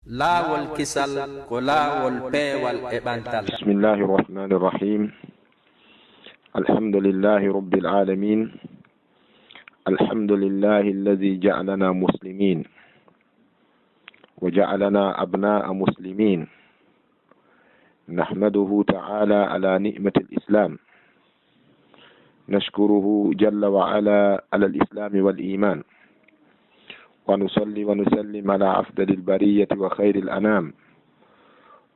laawol kisal ko laawol peewal e ɓantal. Bismillahi rahmani rahim. Alhamdulillahi rabbil alamin. Alhamdulillahi alladhi ja'alana muslimin wa ja'alana abna'a muslimin. Nahmaduhu ta'ala ala ni'mati al-islam. نشكره جل وعلا على الإسلام والإيمان، ونصلي ونسلم على أفضل البرية وخير الأنام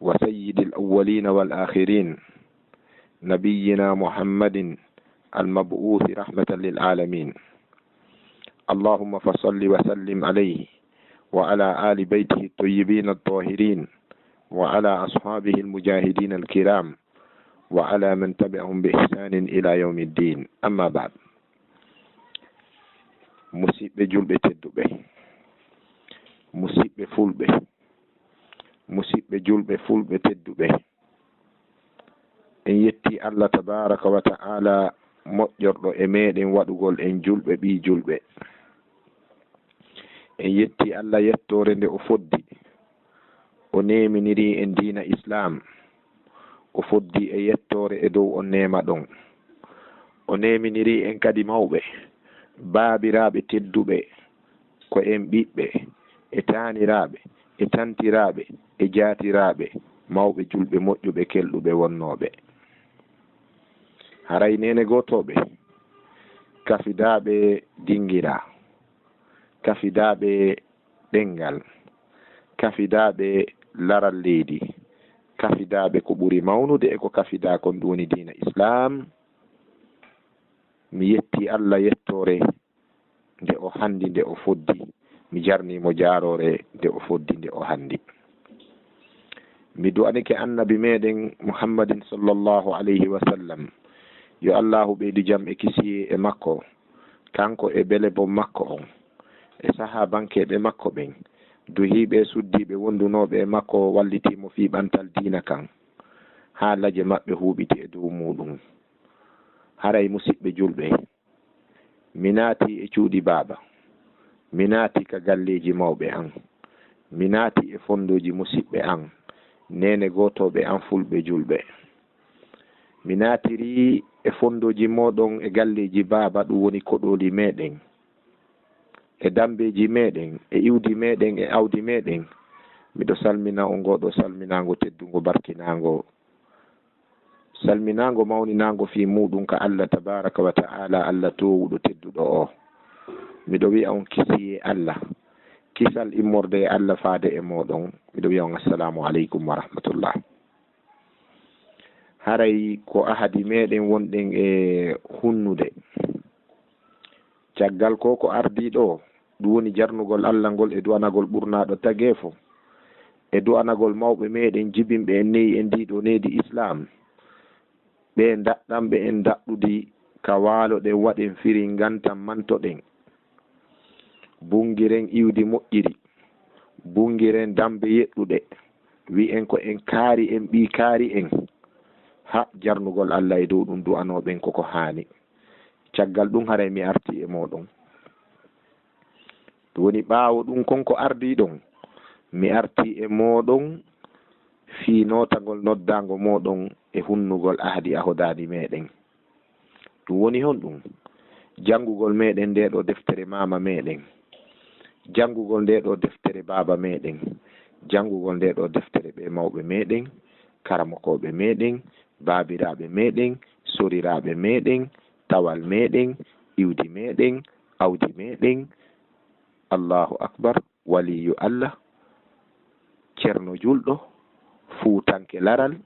وسيد الأولين والآخرين نبينا محمد المبعوث رحمة للعالمين. اللهم فصل وسلم عليه وعلى آل بيته الطيبين الطاهرين وعلى أصحابه المجاهدين الكرام وعلى من تبعهم بإحسان إلى يوم الدين. أما بعد. musidɓe julɓe tedduɓe, musidɓe fulɓe, musidɓe julɓe fulɓe tedduɓe, en yetti Allah tabaraka wa ta'ala moƴƴorɗo e meɗen waɗugol en julɓe ɓi julɓe. En yetti Allah yettore nde o foddi o neminiri en diina islam, o foddi e yettore e dow on nema ɗon. O neminiri en kadi mawɓe, baabiraɓe tedduɓe, ko en ɓiɓɓe e taniraɓe e tantiraɓe e jaatiraɓe, mawɓe julɓe moƴƴuɓe kelɗuɓe wonnoɓe. haray nene gotoɓe, kafidaɓe dingira, kafidaɓe ɗengal, kafidaɓe laral leydi, kafidaɓe ko ɓuri mawnude e ko kafida kon ɗum woni diina islam. Mi yetti Allah yettore nde o handi, nde o foddi. Mi jarnimo jarore nde o foddi, nde o handi. Mi du'anike annabi meɗen Muhammadin sallallahu alayhi wa sallam, yo Allahu ɓeydu jam e kisiye e makko, kanko e bele bo makko on, e sahabankeɓe makko ɓen, duhiɓe suddiɓe wondunoɓe e makko, wallitimo fi ɓantal diina kan, haalaje maɓɓe huɓiti e dow muɗum. haray musidɓe julɓe, mi naati e cuuɗi baaba, mi naati ka galleji mawɓe an, mi naati e fondoji musidɓe an, nene gotoɓe an fulɓe julɓe. Mi naatiri e fondoji moɗon e galleji baaba, ɗum woni koɗoli meɗen, e dambeji meɗen, e iwdi meɗen, e awdi meɗen. miɗo salmina on ngoɗo salminago teddugo barkinago, salminago mawninago fi muɗum ka Allah tabaraka wa ta'ala, Allah towuɗo tedduɗo o. miɗo wi'a on kisiye Allah, kisal immorde e Allah faade e moɗon. miɗo wi'a on assalamu aleykum wa rahmatullah. haray ko ahadi meɗen wonɗen e hunnude caggal ko ardiɗo, ɗum woni jarnugol Allah ngol e du'anagol ɓurnaɗo tageefo, e du'anagol mawɓe meɗen jibinɓe en neyi e ndiɗo nedi islam. ɓe daɗɗanɓe en daɗɗudi ka waalo ɗen waɗen firi ngantan mantoɗen, bungiren iwdi moƴƴiri, bungiren dambe yeɗɗuɗe, wi'en ko en kaari en ɓi kaari en, ha jarnugol Allah e dow ɗum du'anoɓen koko haani. caggal ɗum haray mi arti e moɗon. ɗum woni ɓaawo ɗum konko ardiɗon, mi arti e moɗon fi notagol noddago moɗon e hunnugol ahdi ahodani meɗen. ɗum woni hon ɗum janngugol meɗen nde ɗo deftere mama meɗen, janngugol nde ɗo deftere baba meɗen, janngugol nde ɗo deftere ɓe mawɓe meɗen, karamokoɓe meɗen, babiraɓe meɗen, soriraɓe meɗen, tawal meɗen, iwdi meɗen, awdi meɗen. Allahu akbar. waliyu Allah, ceerno julɗo, fuutanke laral,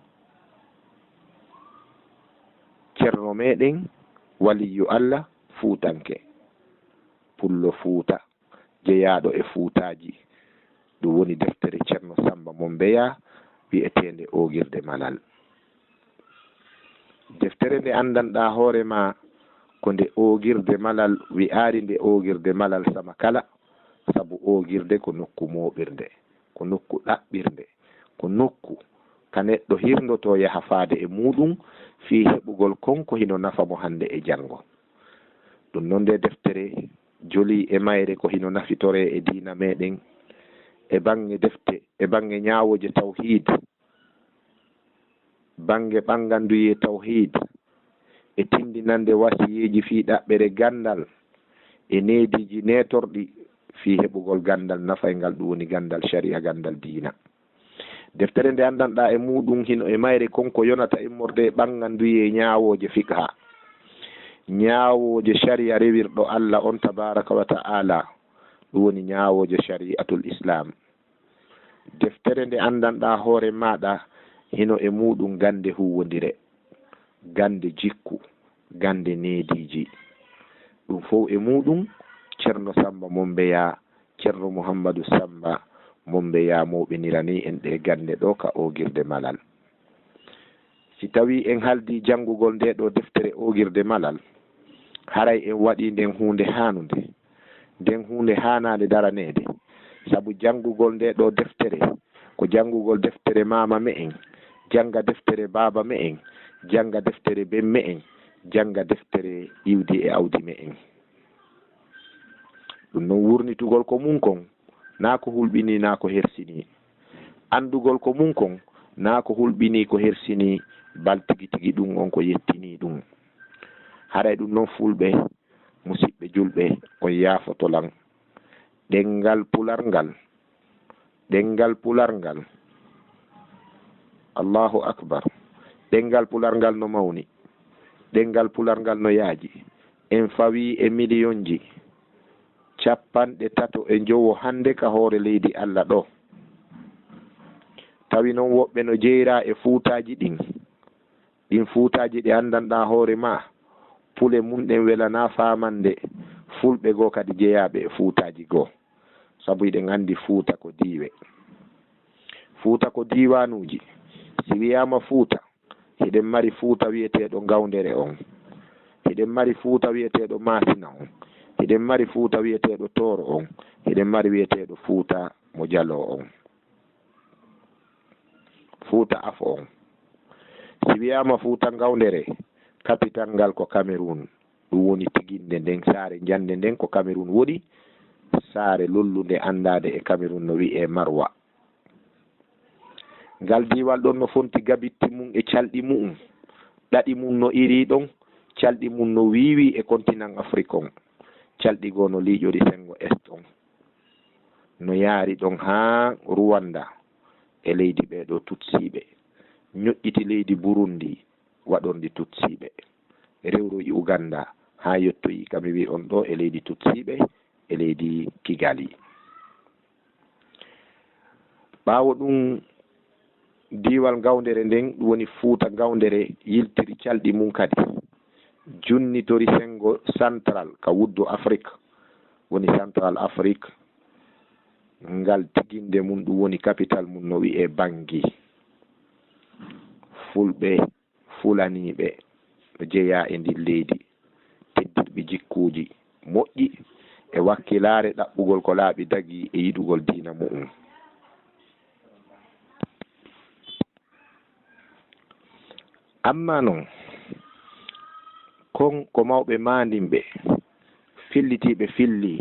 ceerno meɗen waliyu Allah fuutanke, pullo fuuta, jeyaɗo e fuutaji. ɗum woni deftere ceerno Samba mo Mbeya, wi'etende Ogirde Malal. deftere nde andanɗa hoorema ko nde Ogirde Malal, wi'aari nde Ogirde Malal sama kala, sabu ogirde ko nokku moɓirde, ko nokku ɗaɓɓirde, ko nokku ka neɗɗo hirdoto yaha faade e muɗum fi heɓugol konko hino nafa mo hande e jango. ɗum noon nde deftere joli e mayre ko hino nafitore e diina meɗen, e bange defte e bange ñaawoje tawhid, bange ɓanganduye tawhid, e tindinande wasiyeji fi ɗaɓɓere gandal e neediji netorɗi fi heɓugol gandal nafaygal, ɗum woni gandal sharia, gandal diina. deftere nde andanɗa e muɗum hino e mayre konko yonata immorde ɓanganduye ñaawoje fiqha, ñaawoje sharia rewirɗo Allah on tabaraka wa ta'ala, ɗum woni ñaawoje shari'atul islam. deftere nde andanɗa hoore maɗa hino e muɗum gande huwodire, gande jikku, gande neediji, ɗum fof e muɗum ceerno Samba Mombeya, ceerno Mouhammadou Samba Mombeya moɓinirani en ɗe gande ɗo ka ogirde malal. si tawi en haldi janngugol nde ɗo deftere ogirde malal, haray en waɗi nden hunde hanude, nden hunde hanade daranede, sabu janngugol nde ɗo deftere ko janngugol deftere mama me en, janga deftere baba me en, janga deftere ben me en, janga deftere iwdi e awdi me en. ɗum noon wurnitugol ko mun kon na ko hulɓini na ko hersini, andugol ko mun kon na ko hulɓini ko hersini, bal tigi tigi ɗum on ko yettini ɗum. haray ɗum noon fulɓe musidɓe julɓe on yaafotolan ɗengal pularngal Allahu akbar, ɗengal pularngal no mawni, ɗengal pularngal no yaaji, en fawi e million ji 35 hande ka hoore leydi Allah ɗo. tawi noon woɓɓe no jeyra e fuutaji ɗin fuutaji ɗi andanɗa hoore ma pule mum ɗen welana famande fulɓe goo kadi jeeyaɓe e fuutaji goo, sabu eɗen andi fuuta ko diiwe, fuuta ko diwanuji. si wiyama fuuta, hiɗen mari fuuta wiyeteɗo gawdere on, hiɗen mari fuuta wiyeteɗo masina on, hiɗen mari fuuta wiyeteɗo toro on, hiɗen mari wiyeteɗo fuuta mo jalo on, fuuta afo on. si wiyama fuuta gawdere, capital ngal ko Cameroun, ɗum woni tiginde nden saare jande nden ko Cameroun woɗi, saare lollunde andade e Cameroun no wi'e Marwa. ngal diwal ɗon no fonti gabitti mum e calɗi mum, ɗaɗi mum no iri ɗon, calɗi mum no wiwi e continent Afrique on, calɗi goo no liiƴori sengo est on, no yaari ɗon ha Rwanda e leydi ɓeɗo tutsiɓe, ñoƴƴiti leydi Burundi waɗordi tutsiɓe, rewroyi Uganda ha yettoyi kami wi on ɗo e leydi tutsiɓe e leydi Kigali. ɓawo ɗum diwal gawdere nden, ɗum woni fuuta gawdere yiltiri calɗi mum kadi junnitori sengo central ka wuddu Afrique, woni central Afrique, ngal tiginde mum ɗum woni capital mum no wi'e Bangui. fulɓe fulaniɓe no jeeya e ndin leydi, teddirɓe jikkuji moƴƴi e wakkilare ɗaɓɓugol ko laaɓi dagi e yiɗugol diina mu'um. amma noon kon ko mawɓe mandinɓe fillitiɓe filli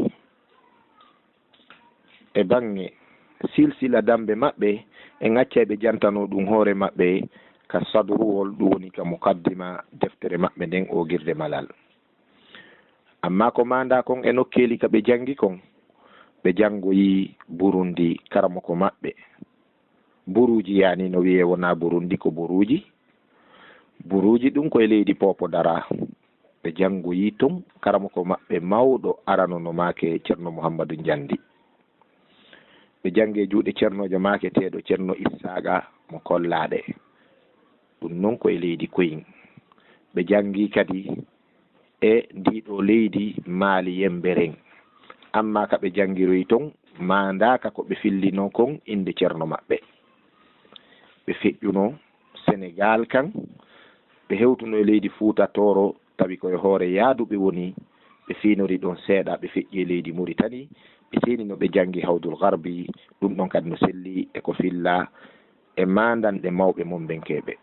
e bange silsila dambe maɓɓe e ŋaccaɓe jantano ɗum hoore maɓɓe ka sadruwol, ɗum woni ka mukaddima deftere maɓɓe nden ogirde malal. amma ko manda kon e nokkeli ka ɓe jangi kon, ɓe jangoyi Burundi karamoko maɓɓe, buruji yani no wiye wona Burundi ko buruji ɗum koye leydi Popo Dara. ɓe jangoyi ton karamoko maɓɓe mawɗo aranono make ceerno Mouhammadou Ndiandi. ɓe jange juuɗe ceernojo maketeɗo ceerno Issaga mo Kollaɗe, ɗum noon koye leydi Koyin. ɓe jangi kadi e ndiɗo leydi Mali Yemberen, amma ka ɓe jangiroyi ton mandaka ko ɓe fillino kon inde ceerno maɓɓe. ɓe feƴƴuno Sénégal kan, ɓe hewtuno e leydi Fuuta Toro, tawi koye hoore yaaduɓe woni, ɓe finori ɗon seeɗa, ɓe feƴƴi e leydi Mauritanie, ɓe senino ɓe jangi Hawdul Garbi, ɗum ɗon kadi no selli e ko filla e mandanɗe mawɓe mon benkeɓe.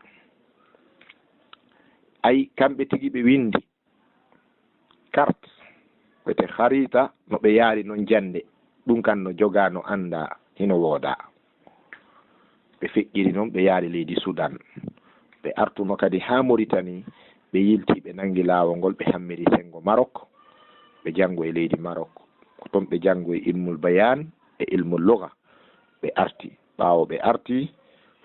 ay kamɓe tigi ɓe windi carte wete harita no ɓe yaari noon jande, ɗum kan no joga no anda hino wooda. ɓe feƴƴiri noon ɓe yaari leydi Sudan, ɓe artuno kadi ha Mauritanie, ɓe yilti ɓe nangi laawol ngol, ɓe hammiri sengo Maroc, ɓe janngo e leydi Maroc, ko toon ɓe janngo e ilmul bayan e ilmul lugha. ɓe arti ɓaawo ɓe arti,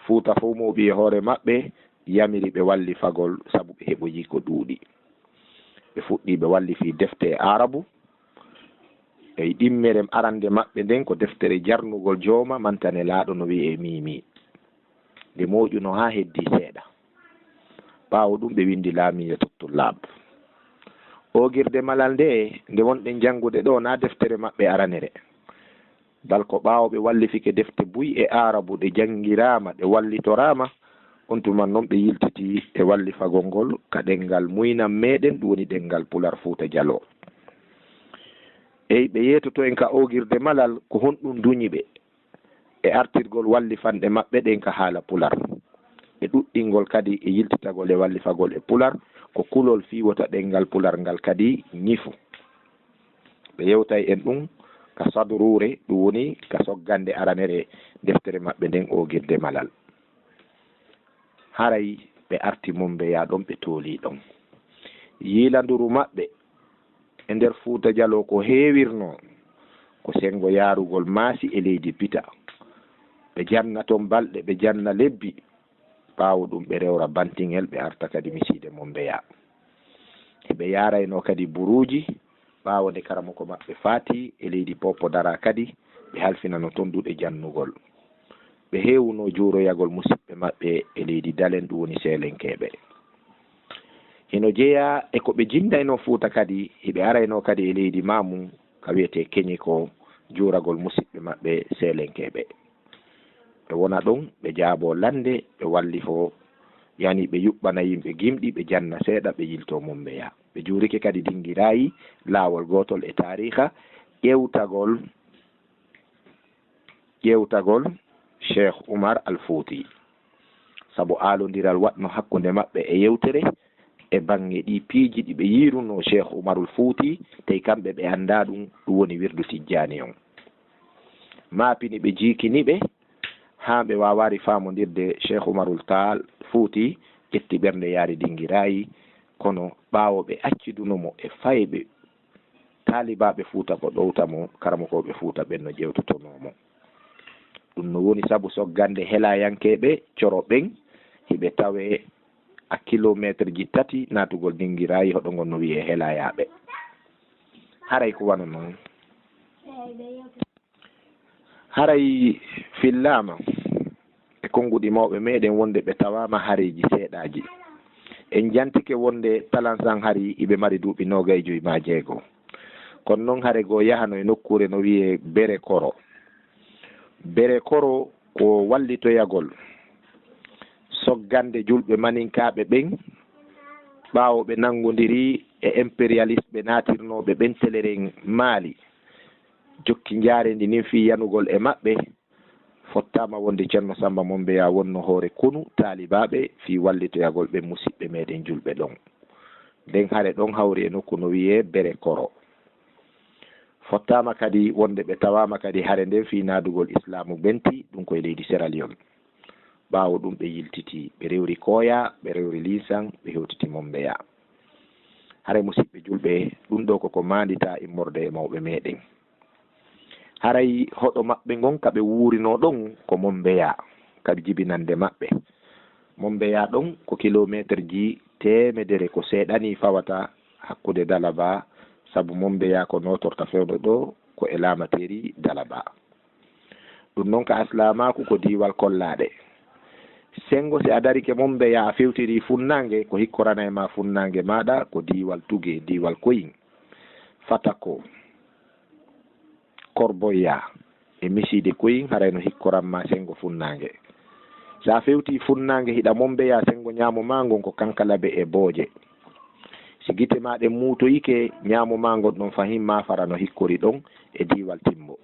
Fuuta fof mawɓi e hoore maɓɓe yamiri ɓe wallifagol sabu ɓe heɓoyi ko ɗuuɗi. ɓe fuɗɗi ɓe wallifi defte e Arabu, e ɗimmere arande maɓɓe nden ko deftere jarnugol jooma mantane laaɗo no wi'e Mimi, nde moƴuno ha heddi seeɗa. ɓaawo ɗum ɓe windi Laamiyatu Tullab. ogirde malal nde wonɗen janngude ɗo na deftere maɓɓe aranere, bal ko ɓaawo ɓe wallifike defte buy e Arabu ɗe janngiraama ɗe wallitorama, on tuman noon ɓe yiltiti e wallifagol ngol ka ɗengal muynam meɗen, ɗum woni ɗengal Pular Fuuta Jallo. ɓe yetoto en ka ogirde malal ko honɗum duñi ɓe e artirgol wallifanɗe maɓɓe ɗen ka haala Pular, e ɗuɗɗingol kadi e yiltitagol e wallifagol e Pular, ko kulol fiwota ɗengal Pular ngal kadi ñifu. ɓe yewtay en ɗum ka sadrure, ɗum woni ka soggande aranere deftere maɓɓe nden ogirde malal. haray ɓe arti Mumbeya ɗon, ɓe tooli ɗon. yiilanduru maɓɓe e nder Fuuta Jallo ko heewirno ko sengo yaarugol maasi e leydi Pita. ɓe janna toon balɗe, ɓe janna lebbi, ɓaawo ɗum ɓe rewra bantingel, ɓe arta kadi misiide Mumbeya. ɓe yarayno kadi buruuji, ɓaawo nde karamoko maɓɓe faati e leydi Popodara kadi ɓe halfinano toon duɗe jannugol. ɓe heewuno juuroyagol musidɓe maɓɓe e leydi Dalen, ɗum woni Seelenkeɓe. hino jeeya e ko ɓe jindayno Fuuta kadi, hiɓe arayno kadi e leydi Mamum ka wiyete Keñi ko juuragol musidɓe maɓɓe Seelenkeɓe. ɓe wona ɗon ɓe jaabo lande, ɓe wallifo, yani ɓe yuɓɓana yimɓe gimɗi, ɓe janna seeɗa, ɓe yilto Mumbeya. ɓe juurike kadi dingirayi laawol gotol e tariha ƴewtagol Cheikh Oumar Al Fouti, sabu aalodiral waɗno hakkunde maɓɓe e yewtere e bange ɗi piiji ɗi ɓe yiruno Cheikh Oumar Al Fouti, tawi kamɓe ɓe annda ɗum woni wirdu Tijjani on. maapini ɓe jiikini ɓe ha ɓe wawari famodirde Cheikh Oumar Al Fouti ƴetti ɓernde yaari dingirayi, kono ɓaawo ɓe accidunomo e fayɓe taalibaɓe Fuuta ko ɗowtamo, karamokoɓe Fuuta ɓen no ƴewtotonomo. ɗum no woni sabu soggande helayankeɓe coro ɓen hiɓe tawe a kilométre ji 3 natugol dingirayi hoɗo ngon no wiye helayaɓe. haray ko wana noon, haray fillama e konguɗi mawɓe meɗen wonde ɓe tawama hareji seeɗaji. en jantike wonde talansan hari iɓe mari duuɓi 25 kono noon haare goo yahano e nokkure no wiye Bere Koro. Bere Koro ko wallitoyagol soggande julɓe maninkaɓe ɓen, ɓaawo ɓe nangodiri e impérialiste ɓe natirnoɓe ɓen teleren Maali, jokki jaarendi nin fi yanugol e maɓɓe, fottama wonde Ceerno Samba Mumbeya wonno hoore konu taalibaɓe fi wallitoyagol ɓe musidɓe meɗen julɓe ɗon. nden haare ɗon hawri e nokku no wiye Bere Koro. fottama kadi wonde ɓe tawama kadi haare nden fi naadugol islamu benti ɗum koye leydi Sierra Leone. ɓaawo ɗum ɓe yiltiti, ɓe rewri Koya, ɓe rewri Lisan, ɓe hewtiti Mumbeya. haare musidɓe julɓe, ɗum ɗo koko mandita immorde e mawɓe meɗen. haray hoɗo maɓɓe ngon kaɓe wuurino ɗon ko Mumbeya, kaɓe jibinande maɓɓe. Mumbeya ɗon ko kilométre ji 100 ko seeɗani fawata hakkude Dalaba, sabu Mumbeya ko notorta fewde ɗo ko e lamateri Dalaba. ɗum noon ka aslamaku ko diwal kollaɗe. sengo si a darike Mumbeya a fewtiri funnange, ko hikkorana e ma funnange maɗa ko diwal Tuge, diwal Koyin, Fatako, Korboya e miside Koyin, harayno hikkoranma sengo funnange. sa fewti funnange hiɗa Mumbeya, sengo ñaamo mangon ko Kankalabe e Booje. si gite maɗe muutoyike ñaamo mangon ɗon fahin ma farano hikkori ɗon e diwal Timbo.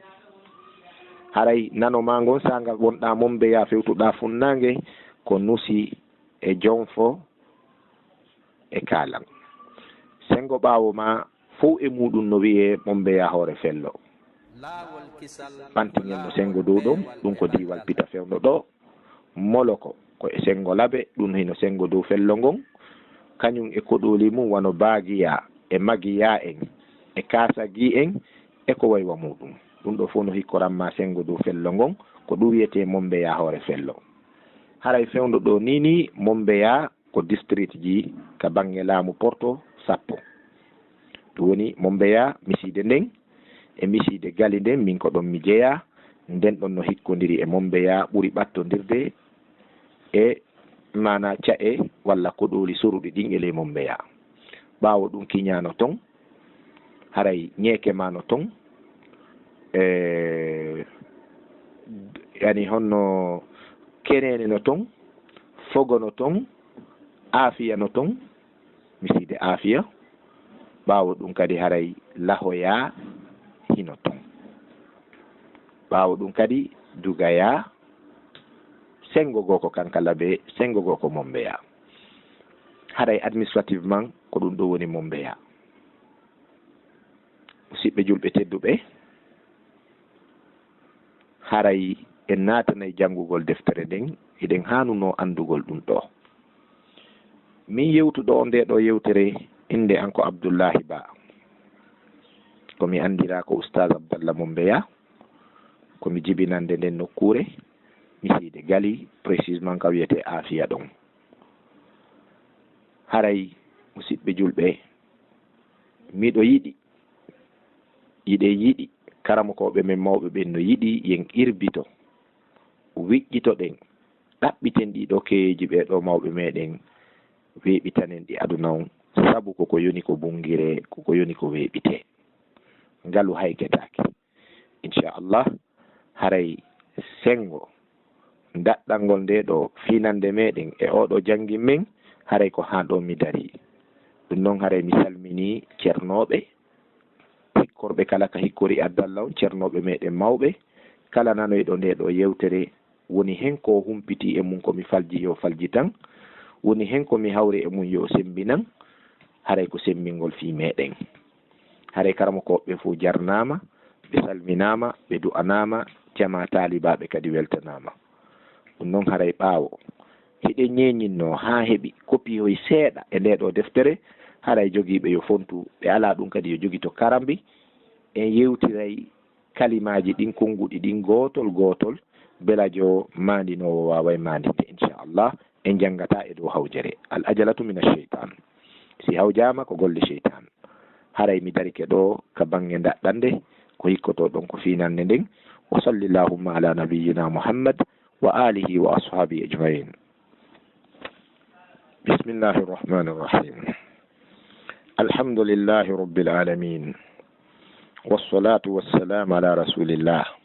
haray nano mangon sangal wonɗa Mumbeya fewtuɗa funnange ko Nusi e Jonfo e Kalan. sengo ɓaawo ma fof e muɗum no wiye Mumbeya hoore fello. pantingen no sengo dow ɗon ɗum ko diwal pita fewno ɗo moloko ko e sengo labe ɗum hino sengo dow fello ngon kañum e koɗoli mum wano baagiya e magiya en e kasagi en e ko waywa muɗum ɗum ɗo fof no hikkoranma sengo dow fello ngon ko ɗum wiyete mombeya hoore fello haray fewndo ɗo nini mombeya ko district ji ka bange laamu porto 10 ɗum woni mombeya miside nden e miside gali nden min ko ɗon mi jeeya nden ɗon no hikkodiri e mombeya ɓuri ɓattodirde e mana ca'e walla koɗoli soruɗi ɗin e ley mombeya ɓaawo ɗum kiñano ton haray ñeeke mano ton yani honno kenene no ton fogo no ton aafiya no ton miside aafiya ɓaawo ɗum kadi haray lahoya hino ton ɓaawo ɗum kadi dugaya sengo goo ko kankala be sengo goo ko mombeya haray administrativement ko ɗum ɗo woni mombeya musidɓe julɓe tedduɓe haray en natanay janngugol deftere nden eɗen hanuno andugol ɗum ɗo min yewtuɗo nde ɗo yewtere inde an ko Abdoullahi Ba komi andira ko oustaz Abdallah Mombeya komi jibinande nden nokkure miside gali précisement ka wiyete Afia ɗon haray musidɓe julɓe miɗo yiɗi karamokoɓe men mawɓe ɓen no yiɗi yen irbito wiƴƴito ɗen ɗaɓɓiten ɗiɗo keeji ɓeɗo mawɓe meɗen weeɓitanen ɗi aduna on sabu koko yoni ko bungire koko yoni ko weeɓite ngalu hayketake inchallah haray sengo daɗɗal ngol nde ɗo finande meɗen e oɗo jangin men haray ko ha ɗo mi dari ɗum noon haray mi salmini ceernoɓe hikkorɓe kala ka hikkori Abdallah on ceernoɓe meɗen mawɓe kala nanoyɗo nde ɗo yewtere woni hen ko humpiti e mum komi falji yo falji tan woni hen komi hawri e mum yo sembinan haray ko sembingol fi meɗen haray karamo koɓe fo jarnama ɓe salminama ɓe du'anama jama talibaɓe kadi weltanama ɗum noon haray ɓaawo hiɗen ñeñinno ha heeɓi kopiyoy seeɗa e nde ɗo deftere haray jogiiɓe yo fontu ɓe ala ɗum kadi yo jogi to karambi en yewtiray kalimaji ɗin konguɗi ɗin gotol belajo mandinowo waway mandinde inchallah en jangata e dow hawjere al ajalatu min acheytan si hawjama ko golle cheytan haray mi darike ɗo ka bange daɗɗande ko hikkoto ɗon ko finande nden wa sallillahumma ala nabiyyina muhammad wa alihi wa ashabihi ajmain bismillahi rrahmani rrahim alhamdulillahi rabbil alamin wassalatu wassalamu ala rasulillah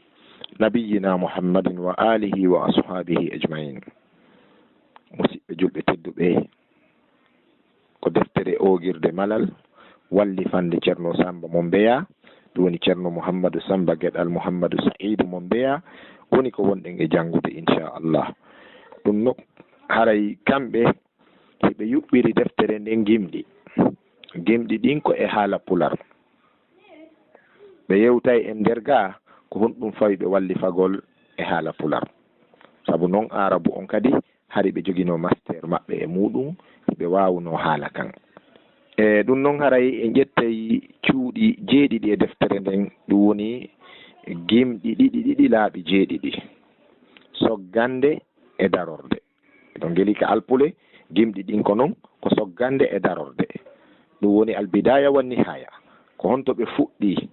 nabiyyina muhammadin wa alihi wa ashabihi ajmain musidɓe julɓe tedduɓe ko deftere ogirde malal walli fande ceerno Samba Mombeya ɗum woni ceerno Mouhammadou Samba Gueɗal Mouhammadou Saïdou Mombeya woni ko wonɗen e janngude inchallah ɗum noon haray kamɓe heɓe yuɓɓiri deftere nden gimɗi ɗin ko e haala pular ɓe yewtay e nder ga ko honɗum fawi ɓe wallifagol e haala pular sabu noon arabu on kadi hari ɓe jogino master maɓɓe e muɗum ɓe wawuno haala kan e ɗum noon haray e ƴettay cuuɗi jeeɗiɗi e deftere nden ɗum woni gimɗi ɗiɗi laaɓi jeeɗiɗi soggande e darorde to ngeli ka alpule gimɗi ɗin ko noon ko soggande e darorde ɗum woni albidaya wan nihaya ko honto ɓe fuɗɗi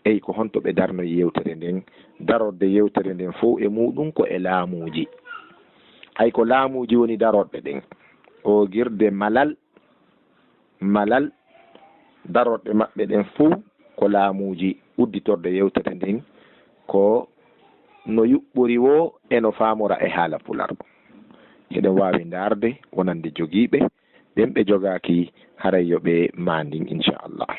eyi ko honto ɓe darnoyi yewtere nden darorde yewtere nden fof e muɗum ko e laamuji hay ko laamuji woni darorɗe ɗen o girde malal darorɗe maɓɓe ɗen fof ko laamuji udditorde yewtere nden ko no yuɓɓori wo e no faamora e haala pular eɗen wawi darde wonande jogiiɓe ɓen ɓe jogaki haray yo ɓe mandin inchallah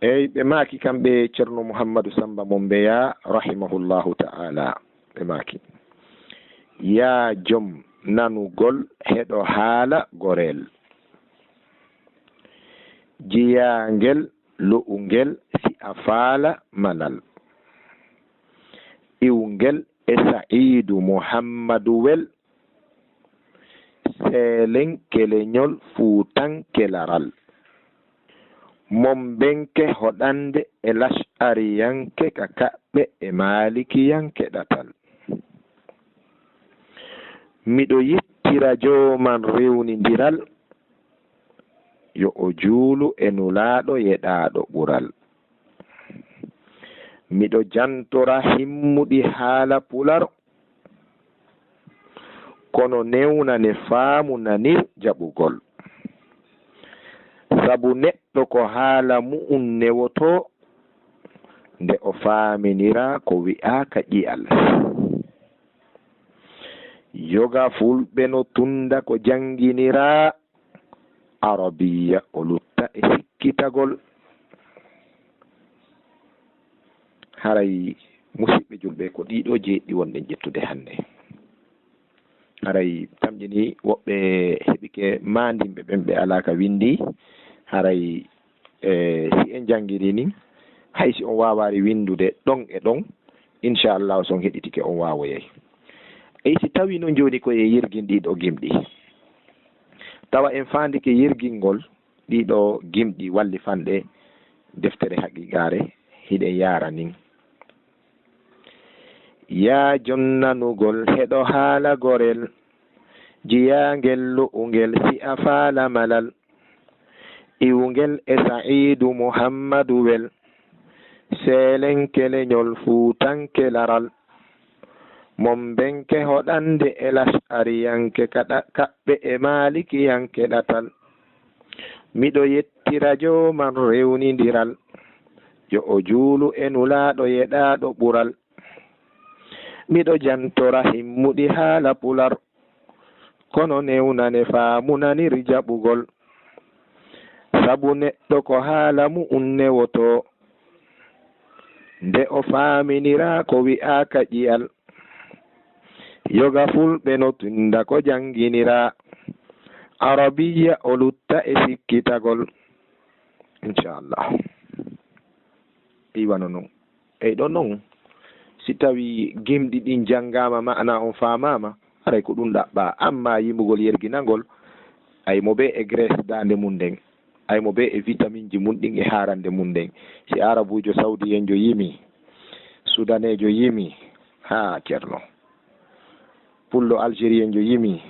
eyyi ɓe maaki kamɓe ceerno Mouhammadou Samba Mombeya rahimahullahu ta'ala ɓe maaki ya joom nanugol heɗo haala gorel jiyangel lo'ungel si a faala malal iwngel e Sa'idu Muhammadu wel seelen keleñol fuutankelaral mon benke hoɗande e Lash'ariyanke ka kaɓɓe e Malikiyanke ɗatal miɗo yittira joman rewnindiral yo o juulu e nulaaɗo yeɗaaɗo ɓural miɗo jantora himmuɗi haala pular kono newnane faamu nanir jaɓugol sabu neɗɗo ko haala mu'um newoto nde o faaminira ko wi'aaka ƴiyal yoga fulɓe no tunda ko janginira arabiya o lutta e sikkitagol haray musidɓe julɓe ko ɗiɗo jeeɗɗi wonɗen ƴettude hannde haray tamƴini woɓɓe heɓike mandimɓe ɓen ɓe alaka windi haray si en jangiri ni hay si on wawari windude ɗon e ɗon inchallahu son heɗitike on wawoyay eyi si tawi noon joni koye yirgin ɗiɗo gimɗi tawa en fandike yirgingol ɗiɗo gimɗi walli fanɗe deftere haqiqare hiɗen yara nin ya jonnanugol heɗo haala gorel jiyangel lu'ungel si a faala malal iwngel e Sa'idu Muhammadu wel seelen keleñol fuutankelaral mon benke hoɗande e Lash'ariyanke kaɓɓe e Malikiyanke ɗatal miɗo yettira joman rewnindiral yo o juulu e nulaaɗo yeɗaaɗo ɓural miɗo jantora himmuɗi haala pular kono newnane faamunanir jaɓugol sabu neɗɗo ko haala mu'um newoto nde o faaminira ko wi'aaka ƴiyal yoga fulɓe no tunda ko janginira arabiya o lutta e sikkitagol inchallah iwano noon eyi ɗo noon si tawi gimɗi ɗin janngama ma'ana on famama haray ko ɗum ɗaɓɓa amma yimugol yerginagol ay mo be e graisse dande mum nden ay mo be e vitamine ji mum ɗin e harande mum nden si arabujo saudien jo yimi sudanejo yimi ha ceerno pullo algérien jo yimi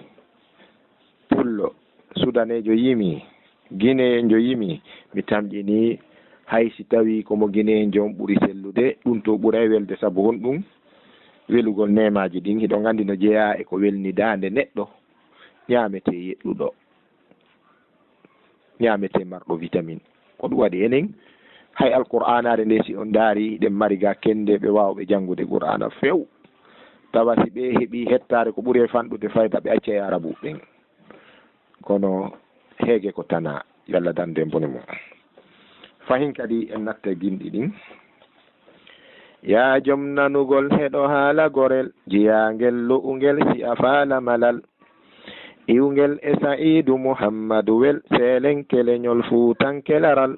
pullo sudanejo yimi guinéen jo yimi mi tamƴini hay si tawi komo guinéen jo on ɓuuri sellude ɗum to ɓuuray welde sabu hon ɗum welugol nemaji ɗin hiɗo gandi no jeeya e ko welni dande neɗɗo ñamete yeɗɗuɗo ñamete marɗo vitamine ko ɗum waɗi enen hay alqur'anare nde si on daari ɗen mari ga kende ɓe wawɓe jangude qur'ana few tawa si ɓe heeɓi hettare ko ɓuuri e fanɗude fayda ɓe acca e arabu ɓen kono heege ko tana yalla dande bone mum fahin kadi en natta gimɗi ɗin ya joom nanugol heɗo haala gorel jiyangel lu'ungel si a faala malal iwngel e Sa'idu Muhammadu wel seelen keleñol fuutankelaral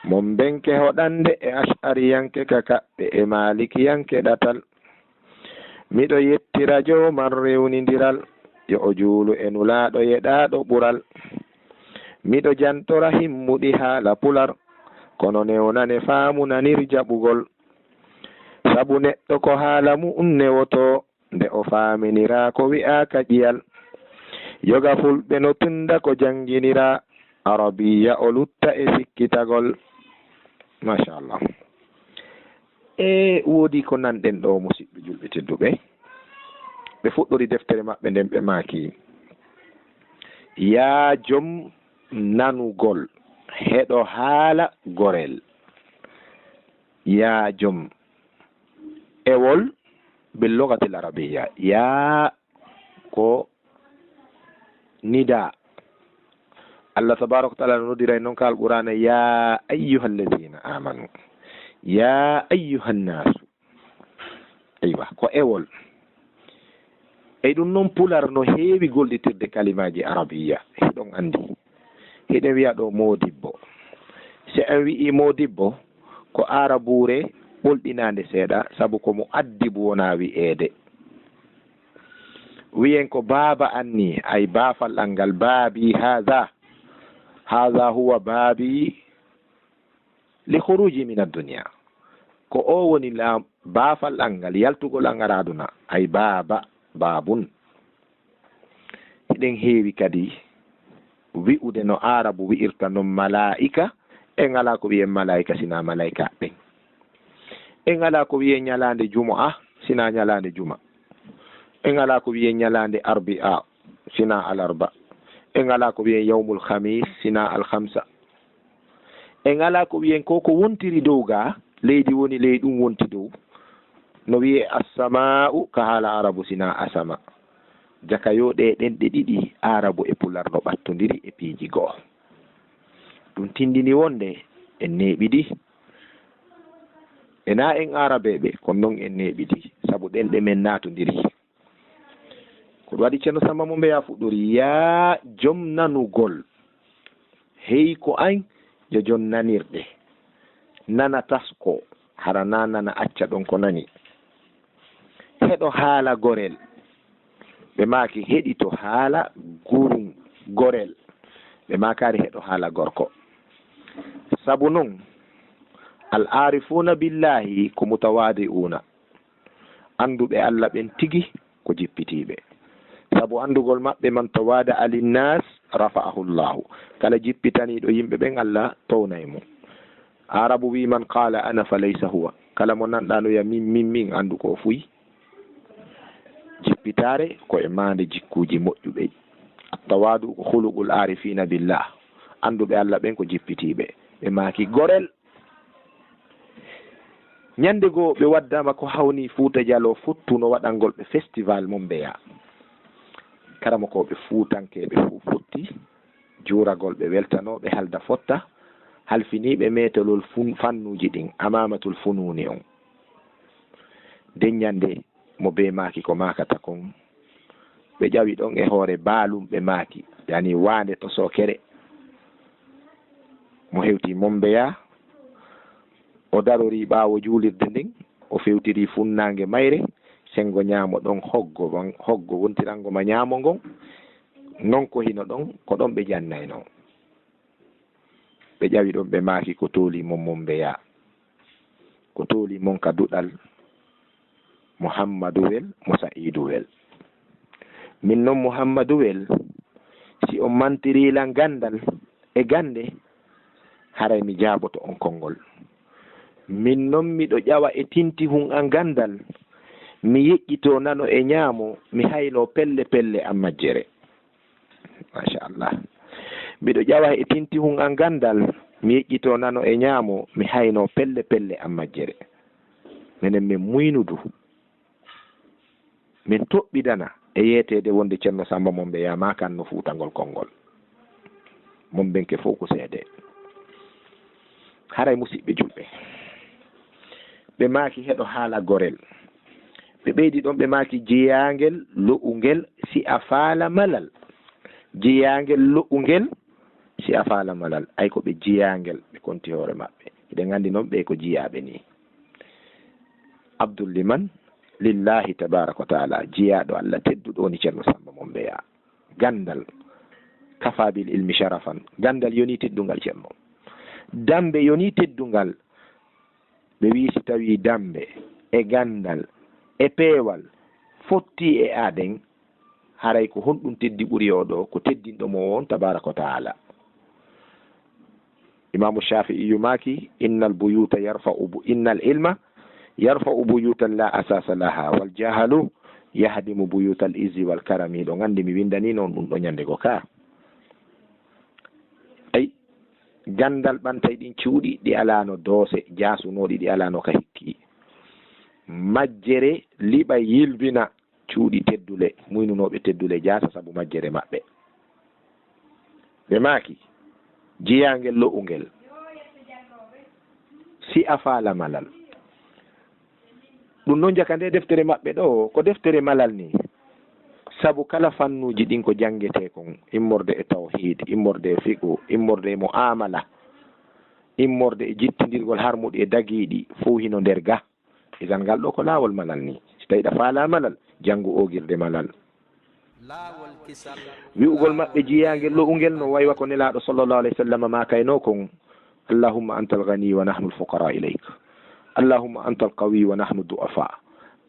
mon benke hoɗande e Ash'ariyanke ka kaɓɓe e Malikiyanke ɗatal miɗo yettira joman rewnindiral yo o juulu e nulaaɗo yeɗaaɗo ɓural miɗo jantora himmuɗi haala pular kono newnane faamunanir jaɓugol sabu neɗɗo ko haala mu'um newoto nde o faaminira ko wi'aaka ƴiyal yoga fulɓe no tunda ko janginira arabiya o lutta e sikkitagol machallah e woodi ko nanɗen ɗo musidɓe julɓe tedduɓe ɓe fuɗɗori deftere maɓɓe nden ɓe maaki yaa joom nanugol heɗo haala gorel yaa joom ewol bil lugatil arabiya yaa ko nida Allah tabaraka wa taala nodira noon ka alqur'ana ya ayyuha alladhina amanu ya ayyuha nnasu aywa ko ewol e ɗum noon pular no heewi gollitirde kalimaji arabiya heɗon andi heɗen wiya ɗo modibbo si en wi'i modibbo ko arabure ɓolɗinande seeɗa sabu ko mo addibu wona wi'eede wiyen ko baaba anni ay baafal angal baabi haha huwa baabi li khuruji min addunia ko o woni baafal angal yaltugol an araduna ay baabun hiɗen heewi kadi wi'ude no arabu wi'irta no malaika en ala ko wiyen malaika sina malaika ɓen en ala ko wiyen ñalande jumu'a sina ñalande juma en ala ko wiyen ñalande arbi'a sina alarba en ala ko wiyen yawmul khamis sina alhamsa en ala ko wiyen ko wontiri dow ga leydi woni ley ɗum wonti dow no wiye assama'u ka haala arabu sina asama jakayoɗe ɗenɗe ɗiɗi arabu e pular no ɓattodiri e piiji go'o ɗum tindini wonde en neɓiɗi ena en arabeɓe kono noon en neɓiɗi saabu ɗenɗe men natodiri ko waɗi ceerno Samba mo mbeya fuɗɗori ya joom nanugol hey ko an yo joom nanirɗe nana tasko hara na nana acca ɗon ko nani heɗo haala gorel ɓe maki heɗito haala gurum gorel ɓe makari heɗo haala gorko sabu noon al arifuna billahi ko mutawadi'una anduɓe Allah ɓen tigi ko jippitiɓe sabu andugol maɓɓe man tawada alinnas rafa'ahu llahu kala jippitaniɗo yimɓe ɓen Allah townaymo arabu wi man qala ana fa laysa huwa kala mo nanɗanoya min andu ko fuyi jippitare ko e mande jikkuji moƴƴuɓe tawadu ko khuluqul arifina billah anduɓe Allah ɓen ko jippitiɓe ɓe maki gorel ñande goo ɓe waddama ko hawni Fuuta Jallo futtuno waɗangol ɓe festival mum mbeya karama ko ɓe fuutankeɓe fu futti juuragol ɓe weltanoɓe halda fotta halfiniɓe metelol fannuji ɗin amamatul fununi on deññande mo be maki ko makata kon ɓe ƴawi ɗon e hoore baalum ɓe maki yani wande to sokere mo hewti mombeya o darori ɓaawo juulirde ndin o fewtiri funnange mayre sengo ñaamo ɗon hoggo wontirango ma ñaamo ngon non ko hino ɗon ko ɗon ɓe jannayno ɓe ƴawi ɗon ɓe maaki ko tooli mon mombeya ko tooli mon ka duɗal Muhammadu wel mo Sa'idu wel min noon Muhammadu wel si on mantirila gandal e gande haray mi jaaboto on konngol min noon miɗo ƴawa e tinti hun an gandal mi yeƴƴito nano e ñaamo mi hayno pelle pelle an majjere machallah miɗo ƴawa e tinti hun an gandal mi yeƴƴito nano e ñaamo mi hayno pelle pelle an majjere minen min muynudu min toɓɓidana e yeetede wonde ceerno Samba mon ɓe yama kan no fuutangol konngol mon benke fof ko seede haray musidɓe julɓe ɓe maaki heɗo haala gorel ɓe ɓeydi ɗon ɓe maaki jeyangel lo'ungel si a faala malal jeyangel lo'ungel si a faala malal ay ko ɓe jeyangel ɓe konti hoore maɓɓe eɗen gandi noon ɓe ko jiyaɓe ni abdul liman lillahi tabaraka wa taala jiyaɗo Allah tedduɗo woni ceerno Samba mon mbeya gandal kafa bil ilmi sharafan gandal yoni teddungal ceerno dambe yoni teddungal ɓe wi si tawi dambe e gandal e peewal fotti e aɗen haray ko honɗum teddi ɓuri oɗo ko teddinɗo mo on tabaraka wa taala imamu Shafi'i yumaki innal ilma yarfa'u buyutan la asasa laha wal jahalu yahdimu buyutal izzi wal karami ɗo gandi mi windani noon ɗum ɗo ñande go ka ay gandal ɓantay ɗin cuuɗi ɗi alano doose jasunoɗi ɗi alano ka hikki majjere liɓa yilbina cuuɗi teddule muynunoɓe teddule jasa saabu majjere maɓɓe ɓe maaki jiyangel lo'ungel si a faala malal ɗum noon jaka nde deftere maɓɓe ɗo ko deftere malal ni sabu kala fannuji ɗin ko jangete kon immorde e tawhid immorde e fiqhu immorde e mu'amala immorde e jittidirgol harmuɗi e dagiiɗi fof hino nder ga isan ngal ɗo ko laawol malal ni so tawi ɗa faala malal janngu ogirde malal wi'ugol maɓɓe jiyangel lo'ungel no waywa ko nelaaɗo sallllahu alayhi wa sallam ma kayno kon allahumma anta alghani wa nahnu alfuqara ilayk allahumma anta alqawi wa nahnu du'afa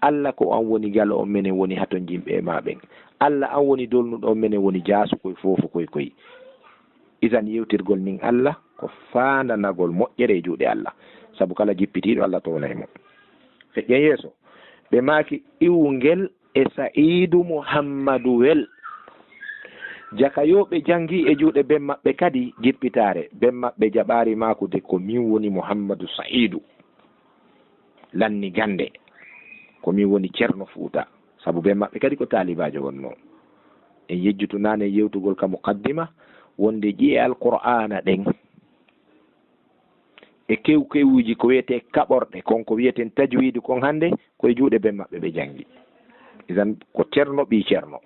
allah ko an woni galo on menen woni haton jimɓe e maɓen allah an woni dolnuɗo on menen woni jaasu koye fofo koye isan yewtirgol nin allah ko fandanagol moƴƴere e juuɗe allah saabu kala jippitiɗo allah towna e mo feƴƴen yeeso ɓe maaki iwngel e Sa'idu Muhammadu wel jakayoɓe jangi e juuɗe ben maɓɓe kadi jippitare ben maɓɓe jaɓari makude ko min woni Muhammadu Sa'idu lanni gande ko min woni Ceerno Fuuta saabu ben maɓɓe kadi ko talibajo wonno en yejjutu nane yewtugol ka muqaddima wonde ƴiye alqur'ana ɗen e kewkewuji ko wiyete kaɓorɗe konko wiyeten tajwidu kon hande koye juuɗe ben maɓɓe ɓe jangi isan ko ceerno ɓi ceerno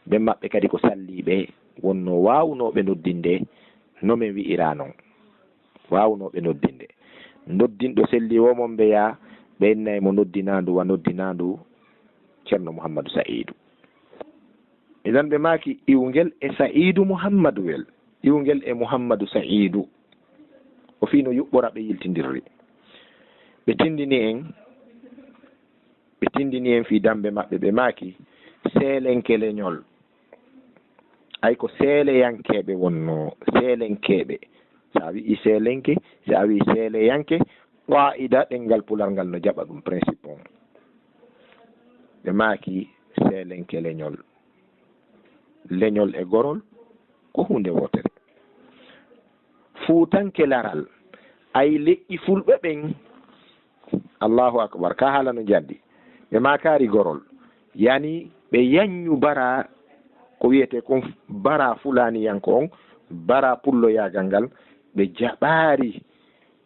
ben maɓɓe kadi ko salliɓe wonno wawnoɓe noddinde no min wi'ira noon wawnoɓe noddinde noddinɗo selli womon mbeya ɓe innayi mo noddinandu wa noddinandu ceerno Mouhamadou Saïdou isan ɓe maaki iwngel e Saïdou Mouhamadou wel iwngel e Mouhamadou Saïdou o fino yuɓɓora ɓe yiltidirri ɓe tindini en fi dambe maɓɓe ɓe maaki seelenkeleñol ay ko seeleyankeɓe wonno seelenkeɓe sa wi'i seelenke sa wi seeleyanke qa'ida ɗengal pulal ngal no jaɓa ɗum principe on ɓe maaki seelenke leñol e gorol ko hunde wotere fuutanke laral ay leƴƴi fulɓe ɓen allahu akbar ka haala no jaddi ɓe makari gorol yani ɓe yanyu bara ko wiyete kon bara fulaniyanko on bara pulloyagal ngal ɓe jaɓari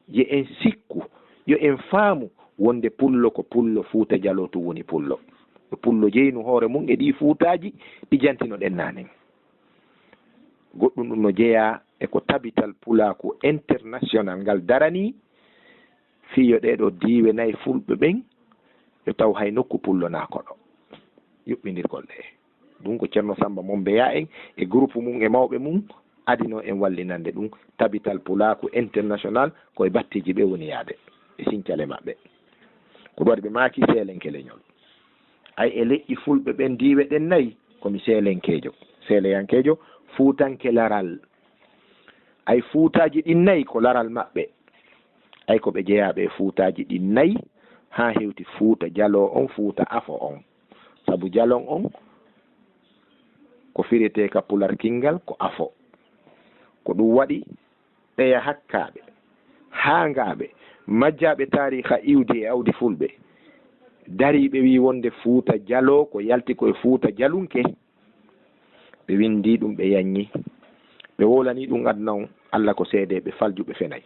yo en sikku yo en faamu wonde pullo ko pullo Fuuta Jallo to woni pullo pullo jeynu hoore mum e ɗi fuutaji ɗi jantino ɗen nanen goɗɗum ɗum no jeeya e ko tabital pulaku international ngal darani fiyo ɗeɗo diiwe nayi fulɓe ɓen yo taw hay nokku pullonakoɗo yuɓɓindirgol ɗe ɗum ko Ceerno Samba mon mbeya en e groupe mum e mawɓe mum adino en wallinande ɗum tabital pulaku international koye battiji ɓe woni yaade e sincale maɓɓe ko ɗo waɗi ɓe maaki seelenkeleñol ay e leƴƴi fulɓe ɓen diiwe ɗen nayi komi seeleyankejo fuutanke laral ay fuutaji ɗin nayi ko laral maɓɓe ay ko ɓe jeeyaɓe fuutaji ɗin nayi ha hewti Fuuta Jallo on Fuuta Afo on sabu jalon on ko firete ka pular kingal ko afo ko ɗum waɗi ɓeya hakkaɓe haangaɓe majjaɓe tariha iwdi e awdi fulɓe dariɓe wi wonde Fuuta Jallo ko yalti koye Fuuta Jalunke ɓe windi ɗum ɓe yanyi ɓe wolani ɗum adna on Allah ko seede ɓe faljuɓe fenayi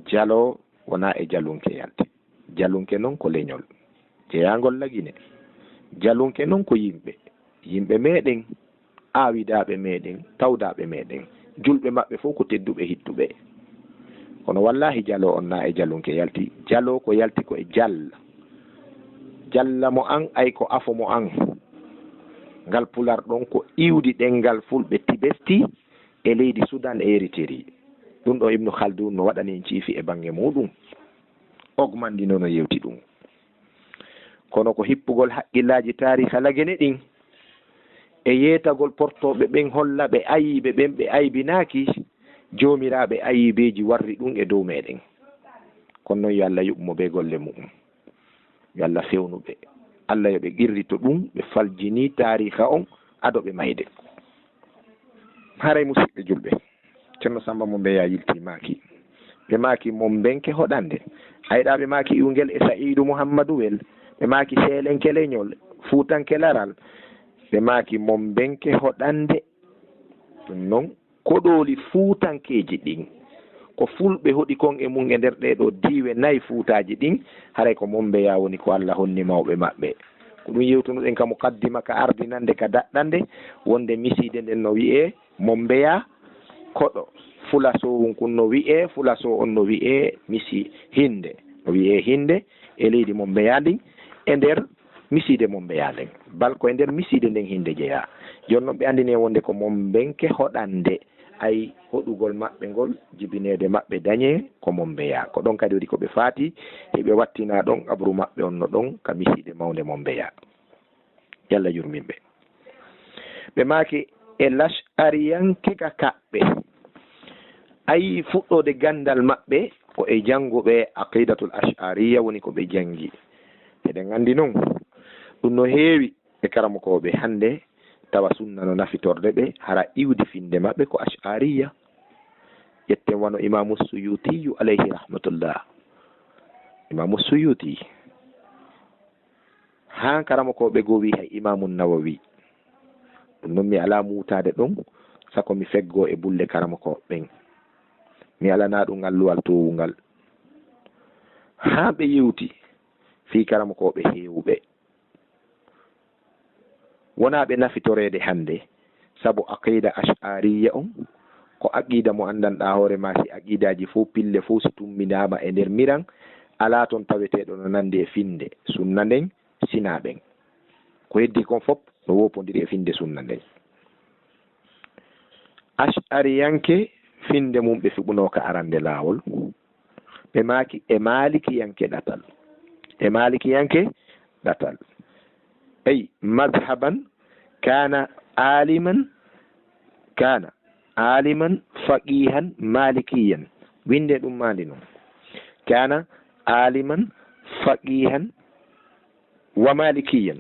Jallo wona e Jalunke yalti Jalunke noon ko leñol jeyangol lagine Jalunke noon ko yimɓe meɗen aawidaɓe meɗen tawdaɓe meɗen julɓe maɓɓe fof ko tedduɓe hittuɓe kono wallahi Jallo on na e Jalunke yalti Jallo ko yalti ko e jalla mo an ay ko afo mo an ngal pular ɗon ko iwdi ɗengal fulɓe tibesti e leydi Sudan e Eritrea ɗum ɗo Ibnu Khaldun no waɗani en ciifi e bange muɗum ogmandino no yewti ɗum kono ko hippugol haqqillaji tariha lagene ɗin e yeetagol portoɓe ɓen holla ɓe ayiɓe ɓen ɓe aybinaki jomiraɓe ayibeji warri ɗum e dow meɗen kono noon yo Allah yuɓmo be golle muɗum yo Allah fewnuɓe Allah yoɓe qirrito ɗum ɓe faljini tariha on adoɓe mayde haray musidɓe julɓe Ceerno Samba mo mbeya yilti maaki ɓe maaki mon benke hoɗande ayɗa ɓe maaki iwngel e Saïdou Mouhamadou wel ɓe maaki seelenke leñol fuutanke laral ɓe maaki mon benke hoɗande ɗum noon koɗoli fuutankeji ɗin ko fulɓe hoɗi kon e mum e nder ɗeɗo diiwe nayi fuutaji ɗin haray ko mon mbeya woni ko Allah honni mawɓe maɓɓe ko ɗum yewtunoɗen ka muqaddima ka ardinande ka daɗɗande wonde miside nden no wiye mon mbeya koɗo fulaso kun no wi'e fulaso on no wi'e misi hinde no wi'e hinde e leydi Mombeya ndin e nder miside Mombeya nden balko e nder miside nden hinde jeeya joni noon ɓe andine wonde ko Mombenke hoɗande ay hoɗugol maɓɓe ngol jibinede maɓɓe dañe ko Mombeya ko ɗon kadi waɗi ko ɓe faati heɓe wattina ɗon abru maɓɓe on no ɗon ka miside mawde Mombeya yalla jurminɓe ɓe maaki e Lash'ariyanke ka kaɓɓe ayi fuɗɗode gandal maɓɓe ko e janguɓe aqidatul ash'ariya woni ko ɓe jangi eɗen andi noon ɗum no heewi e karamokoɓe hande tawa sunna no nafitorde ɓe hara iwdi finde maɓɓe ko ash'ariya ƴetten wano imamu Suyutiyu alayhi rahmatullah imamu Suyuti ha karamokoɓe go wi hay imamu Nawawi ɗum noon mi ala mutade ɗon sako mi feggo e bulle karamokoɓen mi alana ɗum alluwal towungal ha ɓe yewti fi karamokoɓe heewɓe wona ɓe nafitorede hande sabu aqida ash'ariya on ko aqida mo andanɗa hoore ma si aqidaji fof pille fof si tumminama e nder miran ala toon taweteɗo no nandi e finde sunna nden sina ɓen ko heddi kon fop no wopodiri e finde sunna nden ash'ariyanke finde mum ɓe fiɓunoka arande lawol ɓe maaki e malikiyanke ɗatal e malikiyanke ɗatal ay madhaban kana aliman faqihan malikiyan winde ɗum mandi noon kana aliman faqihan wa malikiyan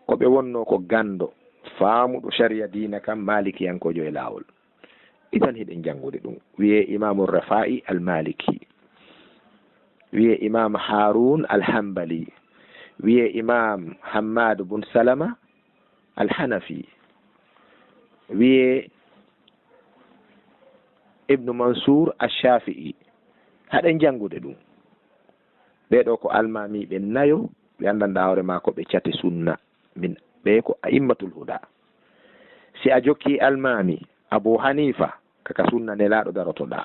ko ɓe wonno ko gando faamuɗo sharia dina kam malikiyankojo e lawol idan hiɗen jangude ɗum wiye imamu Rafa'i al-Maliki wiye imam Harun al-Hanbali wiye imam Hammad bun Salama al-Hanafi wiye ibnu Mansur al-Shafi'i haɗen jangude ɗum ɓeɗo ko almamiɓe nayo ɓe andanɗa hoore ma ko ɓe cate sunna min ɓe ko a'immatul huda si a jokki almami Abu Hanifa kaka sunna nelaɗo darotoɗa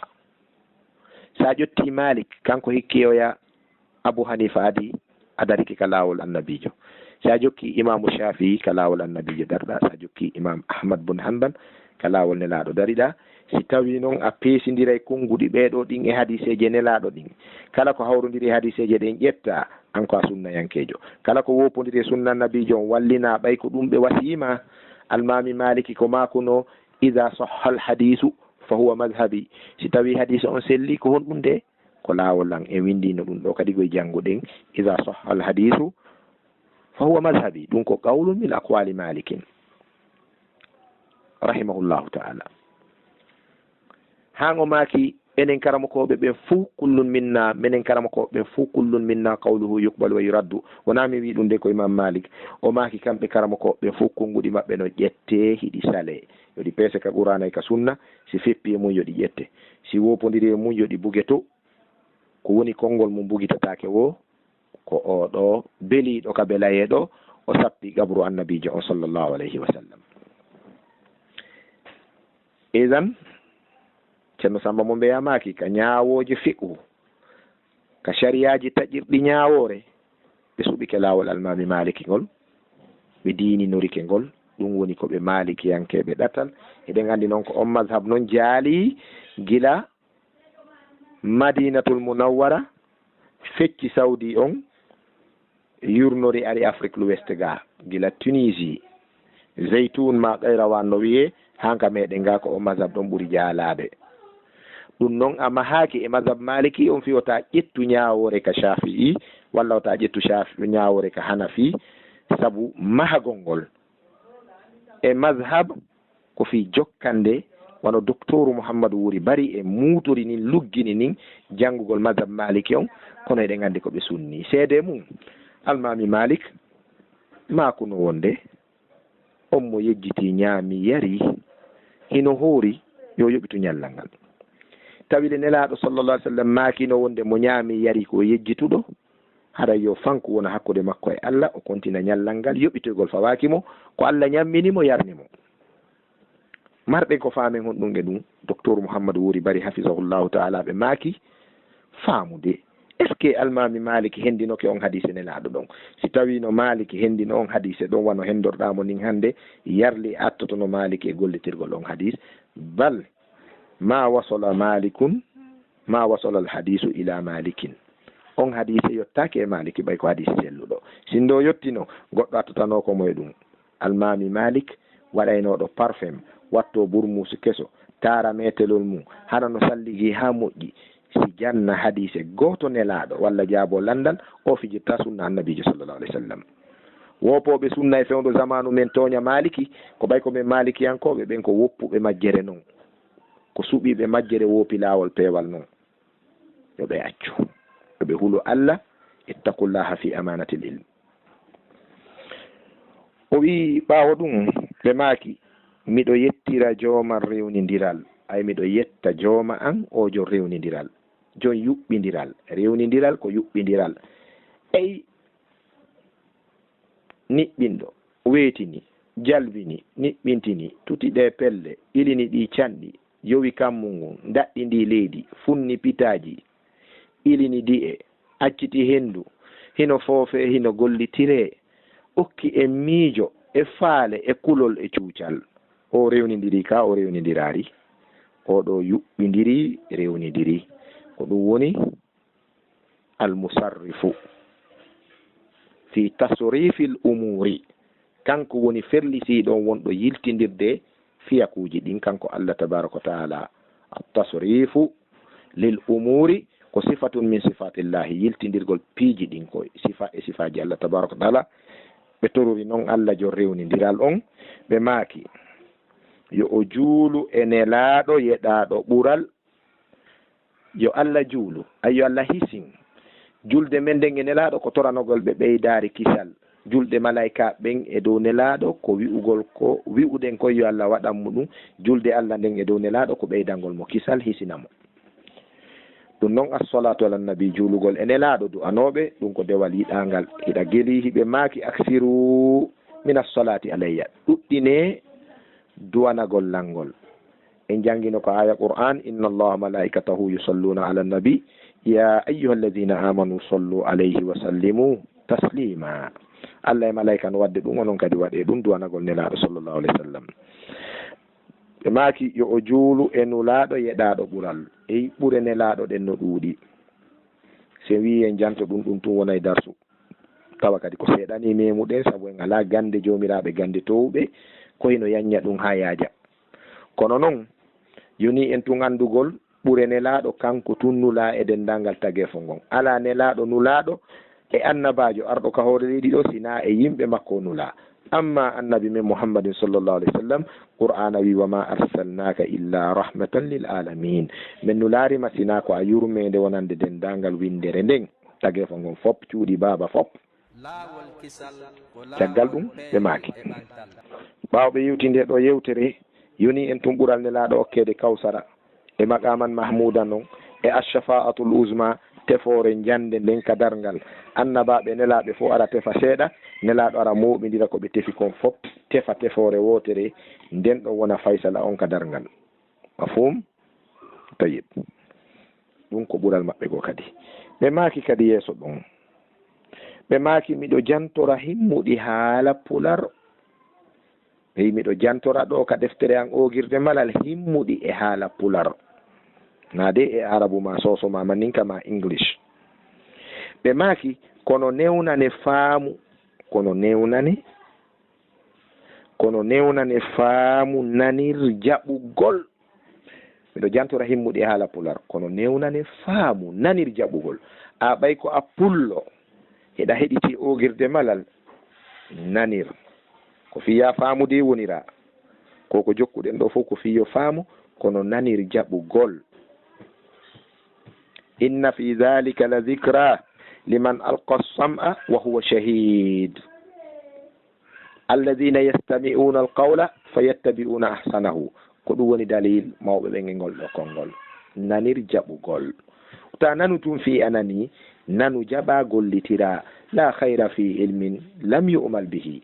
sa ƴetti Malik kanko hikkiyoya Abu Hanifa adi a dariki ka lawol annabijo sa jokki imamu Shafi'i ka lawol annabijo darɗa sa jokki imam Ahmad bun Hanbal ka lawol nelaɗo dariɗa si tawi noon a peesidiray konguɗi ɓeɗo ɗin e hadiseje nelaɗo ɗin kala ko hawrodiri e hadiseje ɗen ƴetta an ko a sunna yankejo kala ko wopodiri e sunna annabijo on wallina ɓay ko ɗum ɓe wasima almami Maliki ko makuno ida sahha al hadisu fa huwa madhabi si tawi hadise on selli ko honɗum de ko lawol an e windino ɗum ɗo kadi koye jannguɗen ida sahha al hadisu fa huwa madhabi ɗum ko qawlu min aqwali malikin rahimahullahu ta'ala hango maki enen karamokoɓe ɓe fuu kullun minna minen karamokoɓe ɓe fuu kullun minna qawluhu yuqbal wa yuraddu wona mi wi ɗum de ko imam Malik o maki kamɓe karamokoɓe ɓe fuu konguɗi maɓɓe no ƴette hiɗi sale yoɗi peese ka qur'ana e ka sunna si feppi e mum yoɗi ƴette si wopodiri e mum yoɗi bugeto ko woni konngol mum bugitatake wo ko oɗo beliɗo ka belayeɗo o sappi gabru annabijo on sallllahu alayhi wa sallam idan ceerno Samba mo mbeyamaki ka ñawoje fiqhu ka shariaji taƴirɗi ñawore ɓe suɓike lawol almami Maliki ngol ɓe diininorike ngol ɗum woni ko ɓe malikiyankeɓe ɗatal eɗen andi noon ko on madhab noon jaali gila Madinatul Munawwara fecci Saudi on yurnori ari Afrique l'Ouest ga gila Tunisie Zeytoun ma Qayrawan no wiye hanka meɗen ga ko on madhab ɗon ɓuuri jaalaɓe ɗum noon a mahaki e madhab Maliki on fiyota ƴettu ñawore ka Shafi'i walla wata ƴettu ñawore ka Hanafi sabu mahagol ngol e madhab ko fi jokkande wano docteur Mouhammadou Wuri bari e muutori nin luggini nin janngugol madhab Maliki on kono eɗen anndi ko ɓe sunni seede mum almami Malik makuno wonde on mo yejjiti ñaami yari hino hoori yo yoɓitu ñallal ngal tawide nelaɗo sallallah alih w sallam makino wonde mo ñaami yari ko yejjituɗo haɗa yo fanko wona hakkude makko e Allah o kontina ñallal ngal yoɓitoygol fawakimo ko Allah ñamminimo yarnimo marɓe ko faamen hon ɗum e ɗum docteur mouhammadou wuri bari hafisahullahu taala ɓe maaki faamude est ce que almami maliki hendinoke on hadise nelaɗo ɗon si tawi no maliki hendino on hadise ɗon wano hendorɗamo nin hannde yarli attoto no maliki e gollitirgol on hadis bal ma wasala malikun ma wasala al hadisu ila malikin on hadise yottake e maliki ɓay ko hadise selluɗo sindo yottino goɗɗo attotano ko moye ɗum almami malik waɗaynoɗo parfum watto burmusu keso tara metelol mum hana no salligi ha moƴƴi si janna hadise goto nelaɗo walla jaabo landal o fijirta sunna annabijo sallallah alih w sallam wopoɓe sunna e fewdo zamanu men toña maliki ko ɓay ko men malikiyankoɓe ɓen ko woppuɓe majjere noon ko suɓiɓe majjere wopi lawol peewal noon yoɓe accu yoɓe hulo allah ittaqullaha fi amanatil ilm o wi ɓawo ɗum ɓe maaki miɗo yettira jooman rewnidiral ay miɗo yetta jooma an o jon rewnidiral jon yuɓɓidiral rewnidiral ko yuɓɓidiral ey niɓɓinɗo weetini jalbini niɓɓintini tuti ɗe pelle ilini ɗi canɗi yowi kammu ngun daɗɗi ndi leydi funni pitaji ilini di'e acciti hendu hino foofe hino gollitire okki e miijo e faale e kulol e cuucal o rewnidiri ka o rewnidirari oɗo yuɓɓidiri rewnidiri ko ɗum woni almusarrifu fi tasrifi l umuri kanko woni ferlisiɗon wonɗo yiltidirde fiyakuji ɗin kanko allah tabaraka wa taala attasrifu lil umuri ko sifatun min sifatillahi yiltidirgol piiji ɗin ko sifa e sifaji allah tabaraka wa taala ɓe toruri noon allah jon rewnidiral on ɓe maaki yo o juulu e nelaɗo yeɗaɗo ɓural yo allah juulu ayyo allah hisin julde men nden e nelaɗo ko toranogol ɓe ɓeydari kisal julde malaika ɓen e dow nelaɗo ko wi'ugol ko wi'uɗen koy yo allah waɗanmo ɗum julde allah nden e dow nelaɗo ko ɓeydangol mo kisal hisinamo ɗum noon assalatu ala nabi juulugol e nelaɗo du'anoɓe ɗum ko dewal yiɗangal hiɗa geeli hiɓe maaki aksiru min assalati alayya ɗuɗɗine duwanagol langol en jangino ko aya qur'an inna allaha malaikatahu yusalluna ala nabi ya ayyuha alladhina amanu sallu alayhi wa sallimu taslima allah e malaika no wadde ɗum onon kadi waɗe ɗum duwanagol nelaɗo sallllahu alayhi wa sallam ɓe maaki yo o juulu e nulaɗo yeɗaɗo ɓural ey ɓure nelaɗo ɗen no ɗuuɗi se wi en janto ɗum ɗum tun wona e darsu tawa kadi ko seeɗani memuɗen saabu en ala gande jomiraɓe gande towɓe koyno yanña ɗum ha yaaja kono noon yoni en tun andugol ɓure nelaɗo kanko tun nula e dendangal tagefo ngon ala nelaɗo nulaɗo e annabajo arɗo ka hoore leydi ɗo sina e yimɓe makko nula amma annabi men muhammadin sallllahu alayhi wa sallam qur'ana wi wama arsalnaka illa rahmatan lil alamin min nularima sina ko a yurmede wonande dendangal windere nden tagefo ngon fop cuuɗi baba fop caggal ɗum ɓe maaki ɓawɓe yewtinde ɗo yewtere yoni en tun ɓural nelaɗo okkede kawsara e maqaman mahmouda noon e ashafa'atul uzma tefore jande nden ka dargal annabaɓe nelaɓe fof ara tefa seeɗa nelaɗo ara moɓidira ko ɓe tefi kon fop tefa tefore wotere nden ɗo wona faysala on ka dargal mafhum tayib ɗum ko ɓural maɓɓe go kadi ɓe maaki kadi yeeso ɗon ɓe maaki miɗo jantora himmuɗi haala pular ɓeyi miɗo jantora ɗo ka deftere an ogirde malal himmuɗi e haala pular nade e arabu ma soso ma maninka ma english ɓe maaki kono newnane faamu kono newnane faamu nanir jaɓugol miɗo jantora himmuɗi e haala pular kono newnane faamu nanir jaɓugol a ɓay ko a pullo heɗa heɗiti ogirde malal nanir ko fiya faamude wonira koko jokkuɗen ɗo fof ko fiyo faamu kono nanir jaɓugol inna fi dhalika la dhikra liman alqa as-sam'a wa huwa shahid alladhina yastami'una al-qawla fayattabi'una ahsanahu ko ɗum woni dalil mawɓe ɓe ngol ɗo konngol nanir jaɓugol ta nanu tun fi anani nanu jaɓa gollitira la khayra fi ilmin lam yu'mal bihi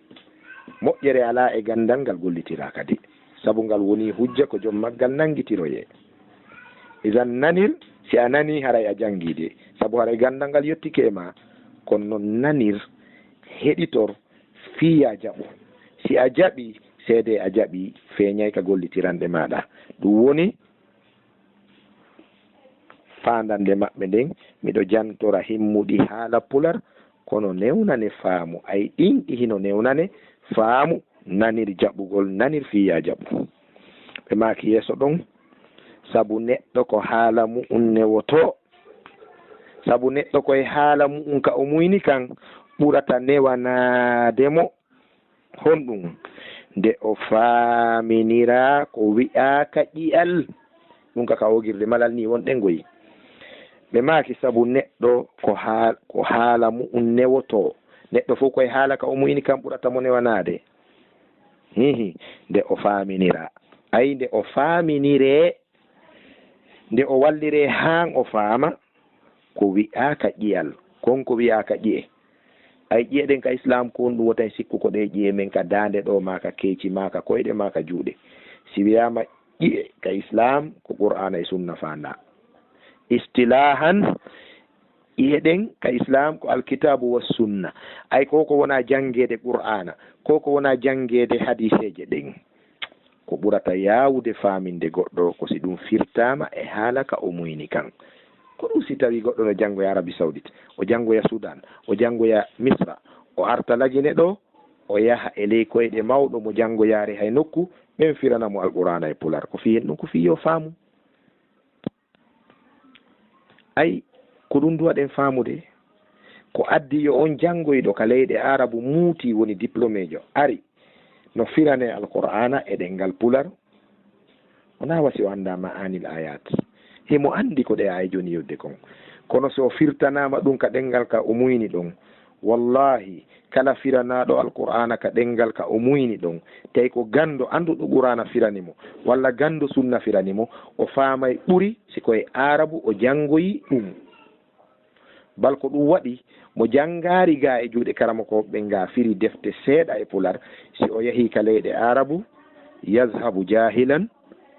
moƴƴere ala e gandal ngal gollitira kadi sabu ngal woni hujja ko joom maggal nangitiroye. Idan nanir si a nani haray a jangide, sabu haray gandal ngal yettike ma, kono noon nanir heɗitor fiya jaɓo. Si a jaɓi seede a jaɓi feeñay ka gollitiranɗe maɗa. ɗum woni fandande maɓɓe nden miɗo jantora himmuɗi haala pular kono newnane faamu. ay ɗinɗi hino newnane faamu nanir jaɓugol, nanir fiya jaɓu. ɓe maki yeeso ɗon, sabu neɗɗo ko haala mu'um newoto, sabu neɗɗo koye haala mu'um ka o muyni kan ɓurata newanademo honɗum nde o faaminira ko wi'a ka ƴiyal. ɗum kaka wogirde malal ni wonɗen goyi ɓe maki, sabu neɗɗo ko haala mu'um newoto. neɗɗo fof koye haala ka o muyni kan ɓurata mo newanade nde o faaminira. ay nde o faaminire, nde o wallire han o faama ko wi'a ka ƴiyal, konko wi'a ka ƴiye. ay ƴiye ɗen ka islam ko ɗum wotan sikku ko ɗe ƴiye men ka dande ɗo ma, ka keeci ma, ka koyɗe ma, ka juuɗe. si wiyama ƴiye ka islam ko qur'ana e sunna fanda. istilahan ƴiye ɗen ka islam ko alkitabu wa sunna. ay koko wona jangede qur'ana, koko wona jangede hadiseje ɗen. ko ɓurata yawude faminde goɗɗo ko si ɗum firtama e haala ka o muyni kan. ko ɗum si tawi goɗɗo no janngoya Arabie Saoudite, o janngoya Sudan, o janngoya Misra, o arta lagine ɗo, o yaha e ley koyɗe mawɗo mo janngoyaare hay nokku, ɓen firanamo alqur'ana e pular. ko fiyen ɗum ko fiyo faamu. ay ko ɗum duwaɗen faamude ko addi yo on janngoyɗo ka leyɗe arabu muuti woni diplômé jo ari no firane alqur'ana e ɗengal pular, wona wasi o annda ma anil ayat. himo andi ko ɗe ay joni yewde kon, kono so firtanama ɗum ka ɗengal ka o muyni ɗon, wallahi kala firanaɗo alqur'ana ka ɗengal ka o muyni ɗon, tawi ko gando anduɗo qur'ana firanimo walla gando sunna firanimo, o faamay ɓuri sikoye arabu o janngoyi ɗum. bal ko ɗum waɗi mo janngari ga e juuɗe karamakoɓe nga firi defte seeɗa e pular, si o yahi ka leyɗe arabu yazhabu jahilan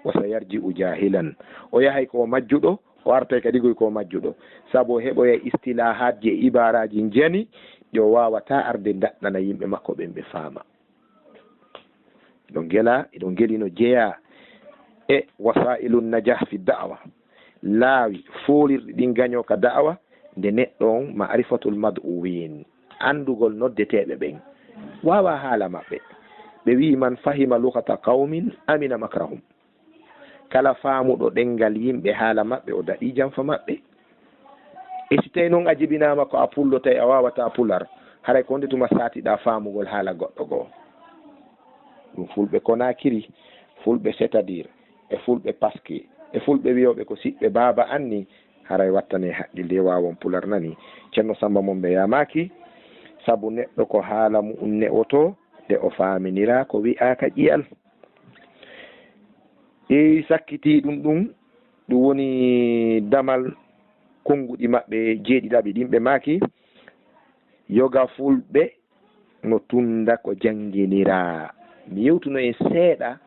wa sayarji'u jahilan. o yahay ko majjuɗo, o artay ka ɗigoy ko majjuɗo, sabu o heɓoya istilahat je ibaraji jani ɗi o wawata arde daɗɗana yimɓe makko ɓen ɓe faama. ɗon gela eɗon gelino jeeya e wasailu najah fi da'wa, laawi folirɗi ɗin gaño ka da'wa, nde neɗɗo on ma'rifatul mad'uwin, andugol noddeteɓe ɓen, wawa haala maɓɓe. ɓe wi man fahima lughata qaumin amina makrahum. kala faamuɗo ɗengal yimɓe haala maɓɓe o daɗi janfa maɓɓe. e si tawi noon a jibinama ko a pullo tawi a wawata pular, haray ko nde tuma satiɗa faamugol haala goɗɗo goo. ɗum fulɓe Konakiri, fulɓe c'est-à-dire e fulɓe Paske e fulɓe wiyoɓe ko siɓɓe baaba anni, haray wattane haqqille wawon pular nani. ceerno Samba mon ɓe yamaki, sabu neɗɗo ko haala mum ne'oto nde o faaminira ko wi'a ka ƴiyal. e sakkiti ɗum woni damal konnguɗi maɓɓe jeeɗiɗaɓe ɗimɓe maki, yoga fulɓe no tunda ko jangguinira. mi yewtuno en seeɗa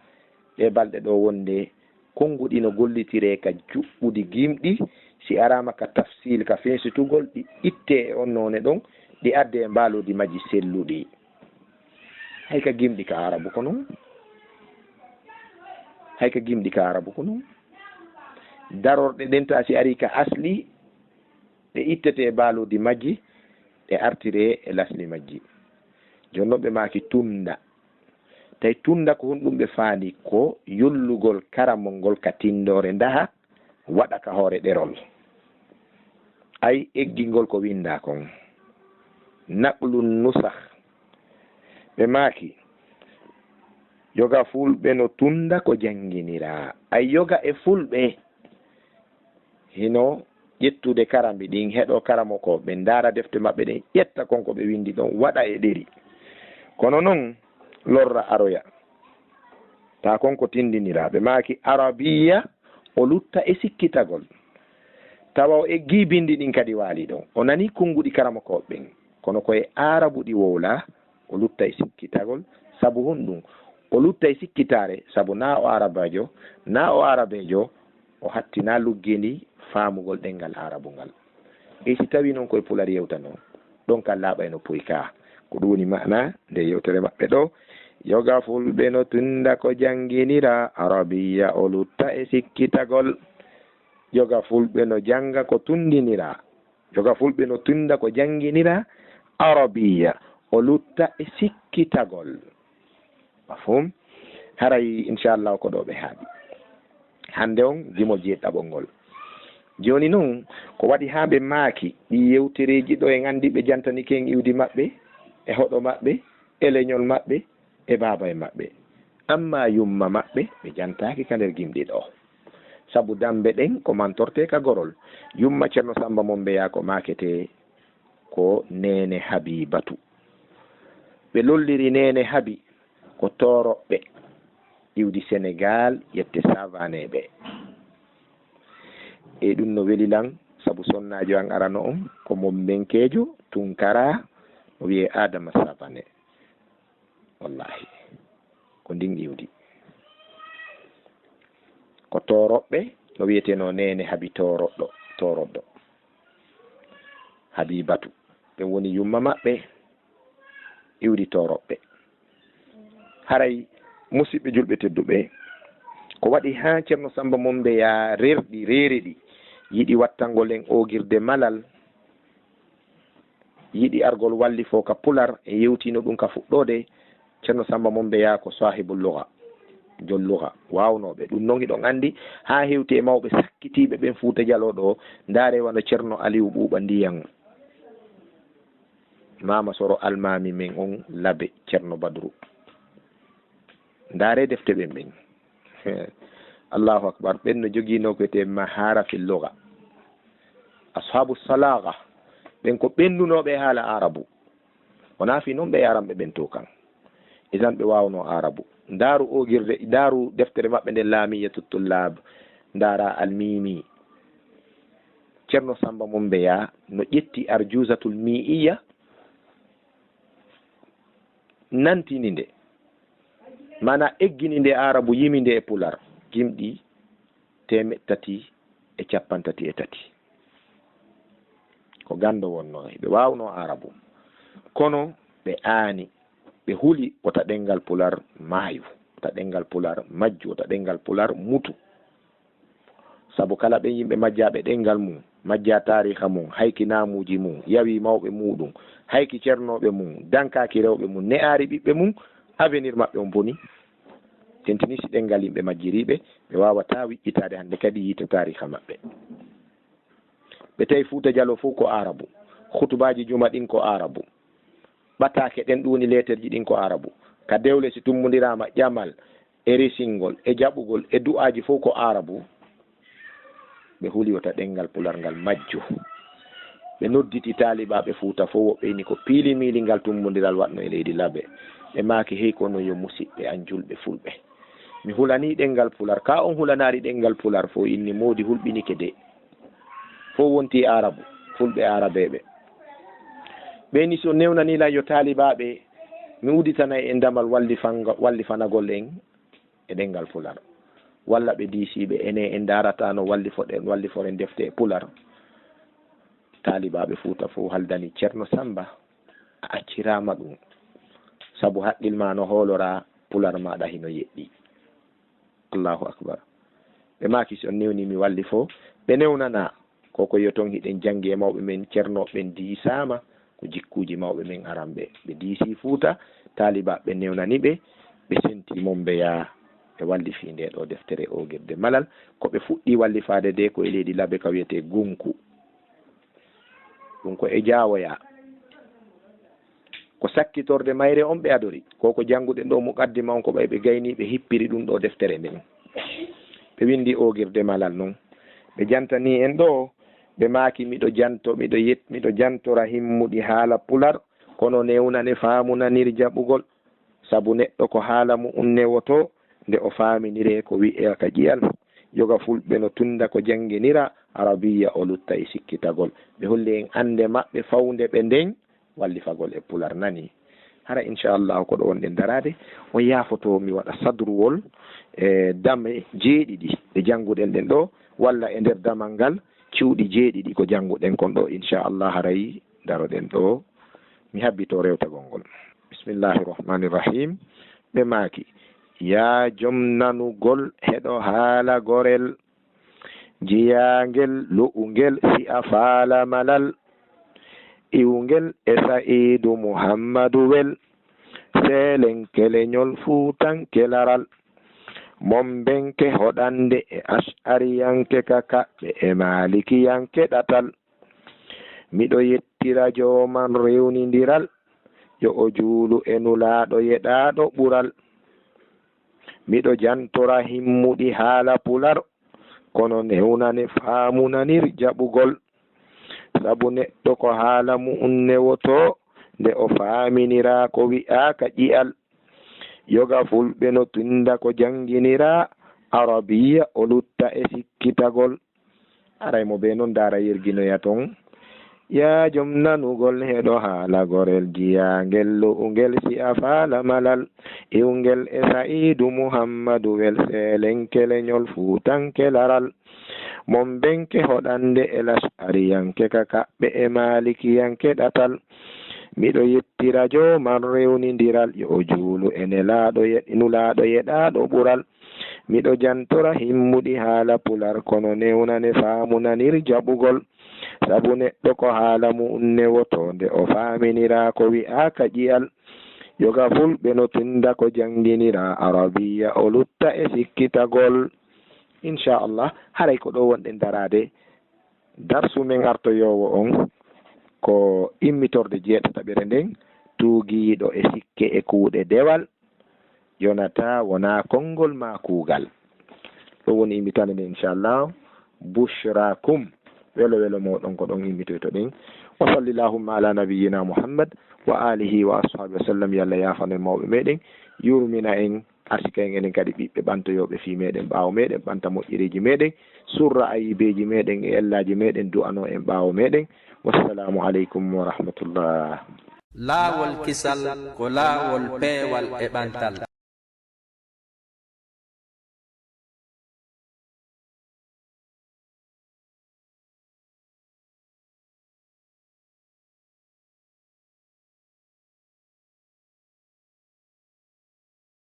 e balɗe ɗo wonde konnguɗi no gollitire ka juɓɓudi gimɗi, si arama ka tafsil ka fensitugol ɗi itte e on none ɗon, ɗi adde e mbalodi majji selluɗi. hay ka gimɗi ka arabu ko noon, hay ka gimɗi ka arabu ko noon. darorɗe ɗen ta si ari ka asli ɗe ittete e mbalodi majji, ɗe artire e lasli majji. joni noon ɓe maki tunda, tawi tunda ko honɗum ɓe faandi ko yullugol karamol ngol ka tindore daha waɗa ka hoore ɗerol. ay eggingol ko winda kon naqlu nusakh. ɓe maaki yoga fulɓe no tunda ko janginira. ay yoga e fulɓe hino ƴettude karambi ɗin, heɗo karamo ko ɓe ndaara defte maɓɓe ɗen, ƴetta konko ɓe windi ɗon, waɗa e ɗeri. kono noon lorra aroya ta konko tindinira. ɓe maaki arabiya o lutta e sikkitagol, tawa o eggi bindi ɗin kadi waali ɗon, o nani konnguɗi karama ko ɓen, kono koye arabu ɗi wowla, o lutta e sikkitagol, sabu honɗum o lutta e sikkitare sabu na o arabajo na o arabejo o hattina luggindi faamugol ɗengal arabu ngal e si tawi noon koye pular yewtano ɗon ka laaɓayno poy ka ko ɗum woni mana nde yewtere maɓɓe ɗo yoga fulɓe no tunda ko janginira arabiya o lutta e sikkitagol yoga fulɓe no janga ko tundinira yoga fulɓe no tunda ko janginira arabiya o lutta e sikkitagol mafhum haray inchallah ko ɗo ɓe haaɗi hande on gimol jeeɗɗaɓol ngol joni noon ko waɗi ha ɓe maaki ɗi yewtereji ɗo en andi ɓe jantani ken iwdi maɓɓe e hoɗo maɓɓe e leñol maɓɓe e baaba e maɓɓe amma yumma maɓɓe ɓe jantaki ka nder gimɗi ɗo sabu dambe ɗen ko mantorte ka gorol yumma ceerno Samba mon mbeya ko makete ko nene Habibatu ɓe lolliri nene Habi ko toroɓɓe iwdi Sénégal yette savaneɓe e ɗum no welilan sabu sonnajo an arano on ko mom benkejo Tunkara o wiye Adama Savane wallahi ko ndin iwdi ko toroɓɓe no wiyeteno nene Habi toroɗɗo Habibatu ɓe woni yumma maɓɓe iwdi toroɓɓe haray musidɓe julɓe tedduɓe ko waɗi ha ceerno Samba mon mbeya rerɗi rereɗi yiɗi wattangol en ogirde malal yiɗi argol walli fo ka pular e yewtino ɗum ka fuɗɗode ceerno Samba mon mbeya ko sahibul lugha jol lugha wawnoɓe ɗum noon ɗon andi ha hewti e mawɓe sakkitiɓe ɓen Fuuta Jalooɗo ndaare wano ceerno Aliou Ɓuuɓa Ndiyan mama soro almami men on Labe ceerno Badru ndaare defte ɓen ɓen Allahu akbar ɓen no jogino ko te mahara fil lugha ashabu salaga ɓen ko ɓendunoɓe haala arabu wona fi noon ɓe yaranɓe ɓen to kan isan ɓe wawno arabu ndaru ogirde ndaru deftere maɓɓe nde Laamiyatu Tullab ndara almimi ceerno Samba mon mbeya no ƴetti arjuzatul miiya nantini nde mana eggini nde arabu yimi nde e pular gimɗi 333 ko gando wonno ɓe wawno arabu kono ɓe aani ɓe huli wota ɗengal pular maayu wota ɗengal pular majju wota ɗengal pular mutu sabu kala ɓe yimɓe majjaɓe ɗengal mum majja tariha mum hayki namuji mum yawi mawɓe muɗum hayki ceernoɓe mum dankaki rewɓe mum ne'ari ɓiɓɓe mum avenir maɓɓe on boni tentini si ɗengal yimɓe majjiriɓe ɓe wawata wiƴƴitade hande kadi yiita tariha maɓɓe ɓe tawi Fuuta Jalo fof ko arabu hutubaji juma ɗin ko arabu ɓatake ɗen ɗuni letterji ɗin ko arabu ka dewle si tummodirama ƴamal e resingol e jaɓugol e du'aji fof ko arabu ɓe huli wota ɗengal pular ngal majju ɓe nodditi talibaɓe Fuuta fof woɓɓe ni ko piili miili ngal tummodiral watno e leydi Labe ɓe maaki hey kono yo musidɓe an julɓe fulɓe mi hulani ɗengal pular ka on hulanari ɗengal pular fo inni modi hulɓinike de fo wonti arabu fulɓe arabeɓe ɓeni so newnanila yo talibaɓe mi uditanay e ndamal wallifanagol en e ɗengal pular walla ɓe diisiɓe ene en daratano walliforen defte e pular talibaɓe Fuuta fof haldani ceerno Samba a accirama ɗum sabu haqqil ma no hoolora pular maɗa hino yeɗɗi Allahu akbar ɓe maki si on newni mi walli fo ɓe newnana koko yoton hiɗen jangi e mawɓe men ceernoɓen diisama ko jikkuji mawɓe men aranɓe ɓe diisi Fuuta talibaɓe newnani ɓe senti mon mbeya ɓe wallifi nde ɗo deftere ogirde malal ko ɓe fuɗɗi wallifade de ko e leydi Labe ka wiyete Gunku ɗum ko e Jawoya ko sakkitorde mayre on ɓe adori koko jannguɗen ɗo muqaddima on ko ɓay ɓe gayni ɓe hippiri ɗum ɗo deftere nden ɓe windi ogirde malal noon ɓe jantani en ɗo ɓe maaki miɗo jantora himmuɗi haala pular kono newnane faamunanir jaɓugol sabu neɗɗo ko haala mu newoto nde o faaminire ko wi'e ka ƴiyal yoga fulɓe no tunda ko janginira arabiya o lutta e sikkitagol ɓe holli en ande maɓɓe fawnde ɓe nden wallifagol e pular nani hara inchallahu ko ɗo wonɗen darade on yaafoto mi waɗa sadruwol e dame jeeɗiɗi ɗe jannguɗen ɗen ɗo walla e nder damal ngal cuuɗi jeeɗiɗi ko jannguɗen kon ɗo inchallah haray daroɗen ɗo mi habbito rewtagol ngol. Bismillahi rahmani rahim. ɓe maaki ya joom nanugol heɗo haala gorel jiyangel lu'ungel si a faala malal iwngel e sa'idu muhammadu wel selen keleñol fuutankelaral mom benke hoɗande e ash'ariyanke ka kaɓɓe e malikiyanke ɗatal miɗo yettira joman rewnindiral yo o juulu e nulaaɗo yeɗaaɗo ɓural miɗo jantora himmuɗi haala pular kono newnane faamunanir jaɓugol sabu neɗɗo ko haala mu'um newoto nde o faaminira ko wi'a ka ƴi'al yoga fulɓe no tunda ko janginira arabiya o lutta e sikkitagol aray mo be noon dara yirginoya ton ya joom nanugol heɗo haala gorel jiyangel lu'ungel si a faala malal iwngel e sa'idu muhammadu wel selenkeleñol fuutankelaral mom benke hoɗande e lasariyanke ka kaɓɓe e malikiyanke ɗatal miɗo yettira joman rewnindiral yo o juulu e nulaaɗo yeɗaaɗo ɓural miɗo jantora himmuɗi haala pular kono newnane faamunanir jaɓugol sabu neɗɗo ko haala mu'um newoto nde o faaminira ko wi'a ka ƴi'al yoga fulɓe no tunda ko janginira arabiya o lutta e sikkitagol inchallah haray ko ɗo wonɗen darade darsu men artoyowo on ko immitorde jeetataɓere nden tuugiiɗo e sikke e kuuɗe dewal yonata wona konngol ma kuugal ɗo woni immitande nde inchallah bushrakum welo welo moɗon ko ɗon immitoyto ɗen wa sallillahumma ala nabiyina muhammad wa alihi wa ashabi wa sallam yalla yafanen mawɓe meɗen yurmina en arsika en enen kadi ɓiɓɓe ɓantoyoɓe fi meɗen ɓaawo meɗen ɓanta moƴƴereji meɗen surra ayibeji meɗen e ellaji meɗen du'ano en ɓaawo meɗen wassalamu aleykum wa rahmatullah. laawol kisal ko laawol peewal e ɓantal.